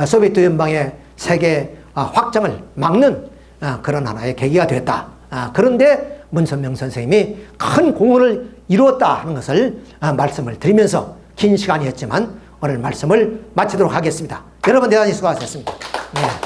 소비에트 연방의 세계 확장을 막는 그런 하나의 계기가 됐다. 그런데 문선명 선생님이 큰 공헌을 이루었다 하는 것을 말씀을 드리면서 긴 시간이었지만 오늘 말씀을 마치도록 하겠습니다. 여러분 대단히 수고하셨습니다. 네.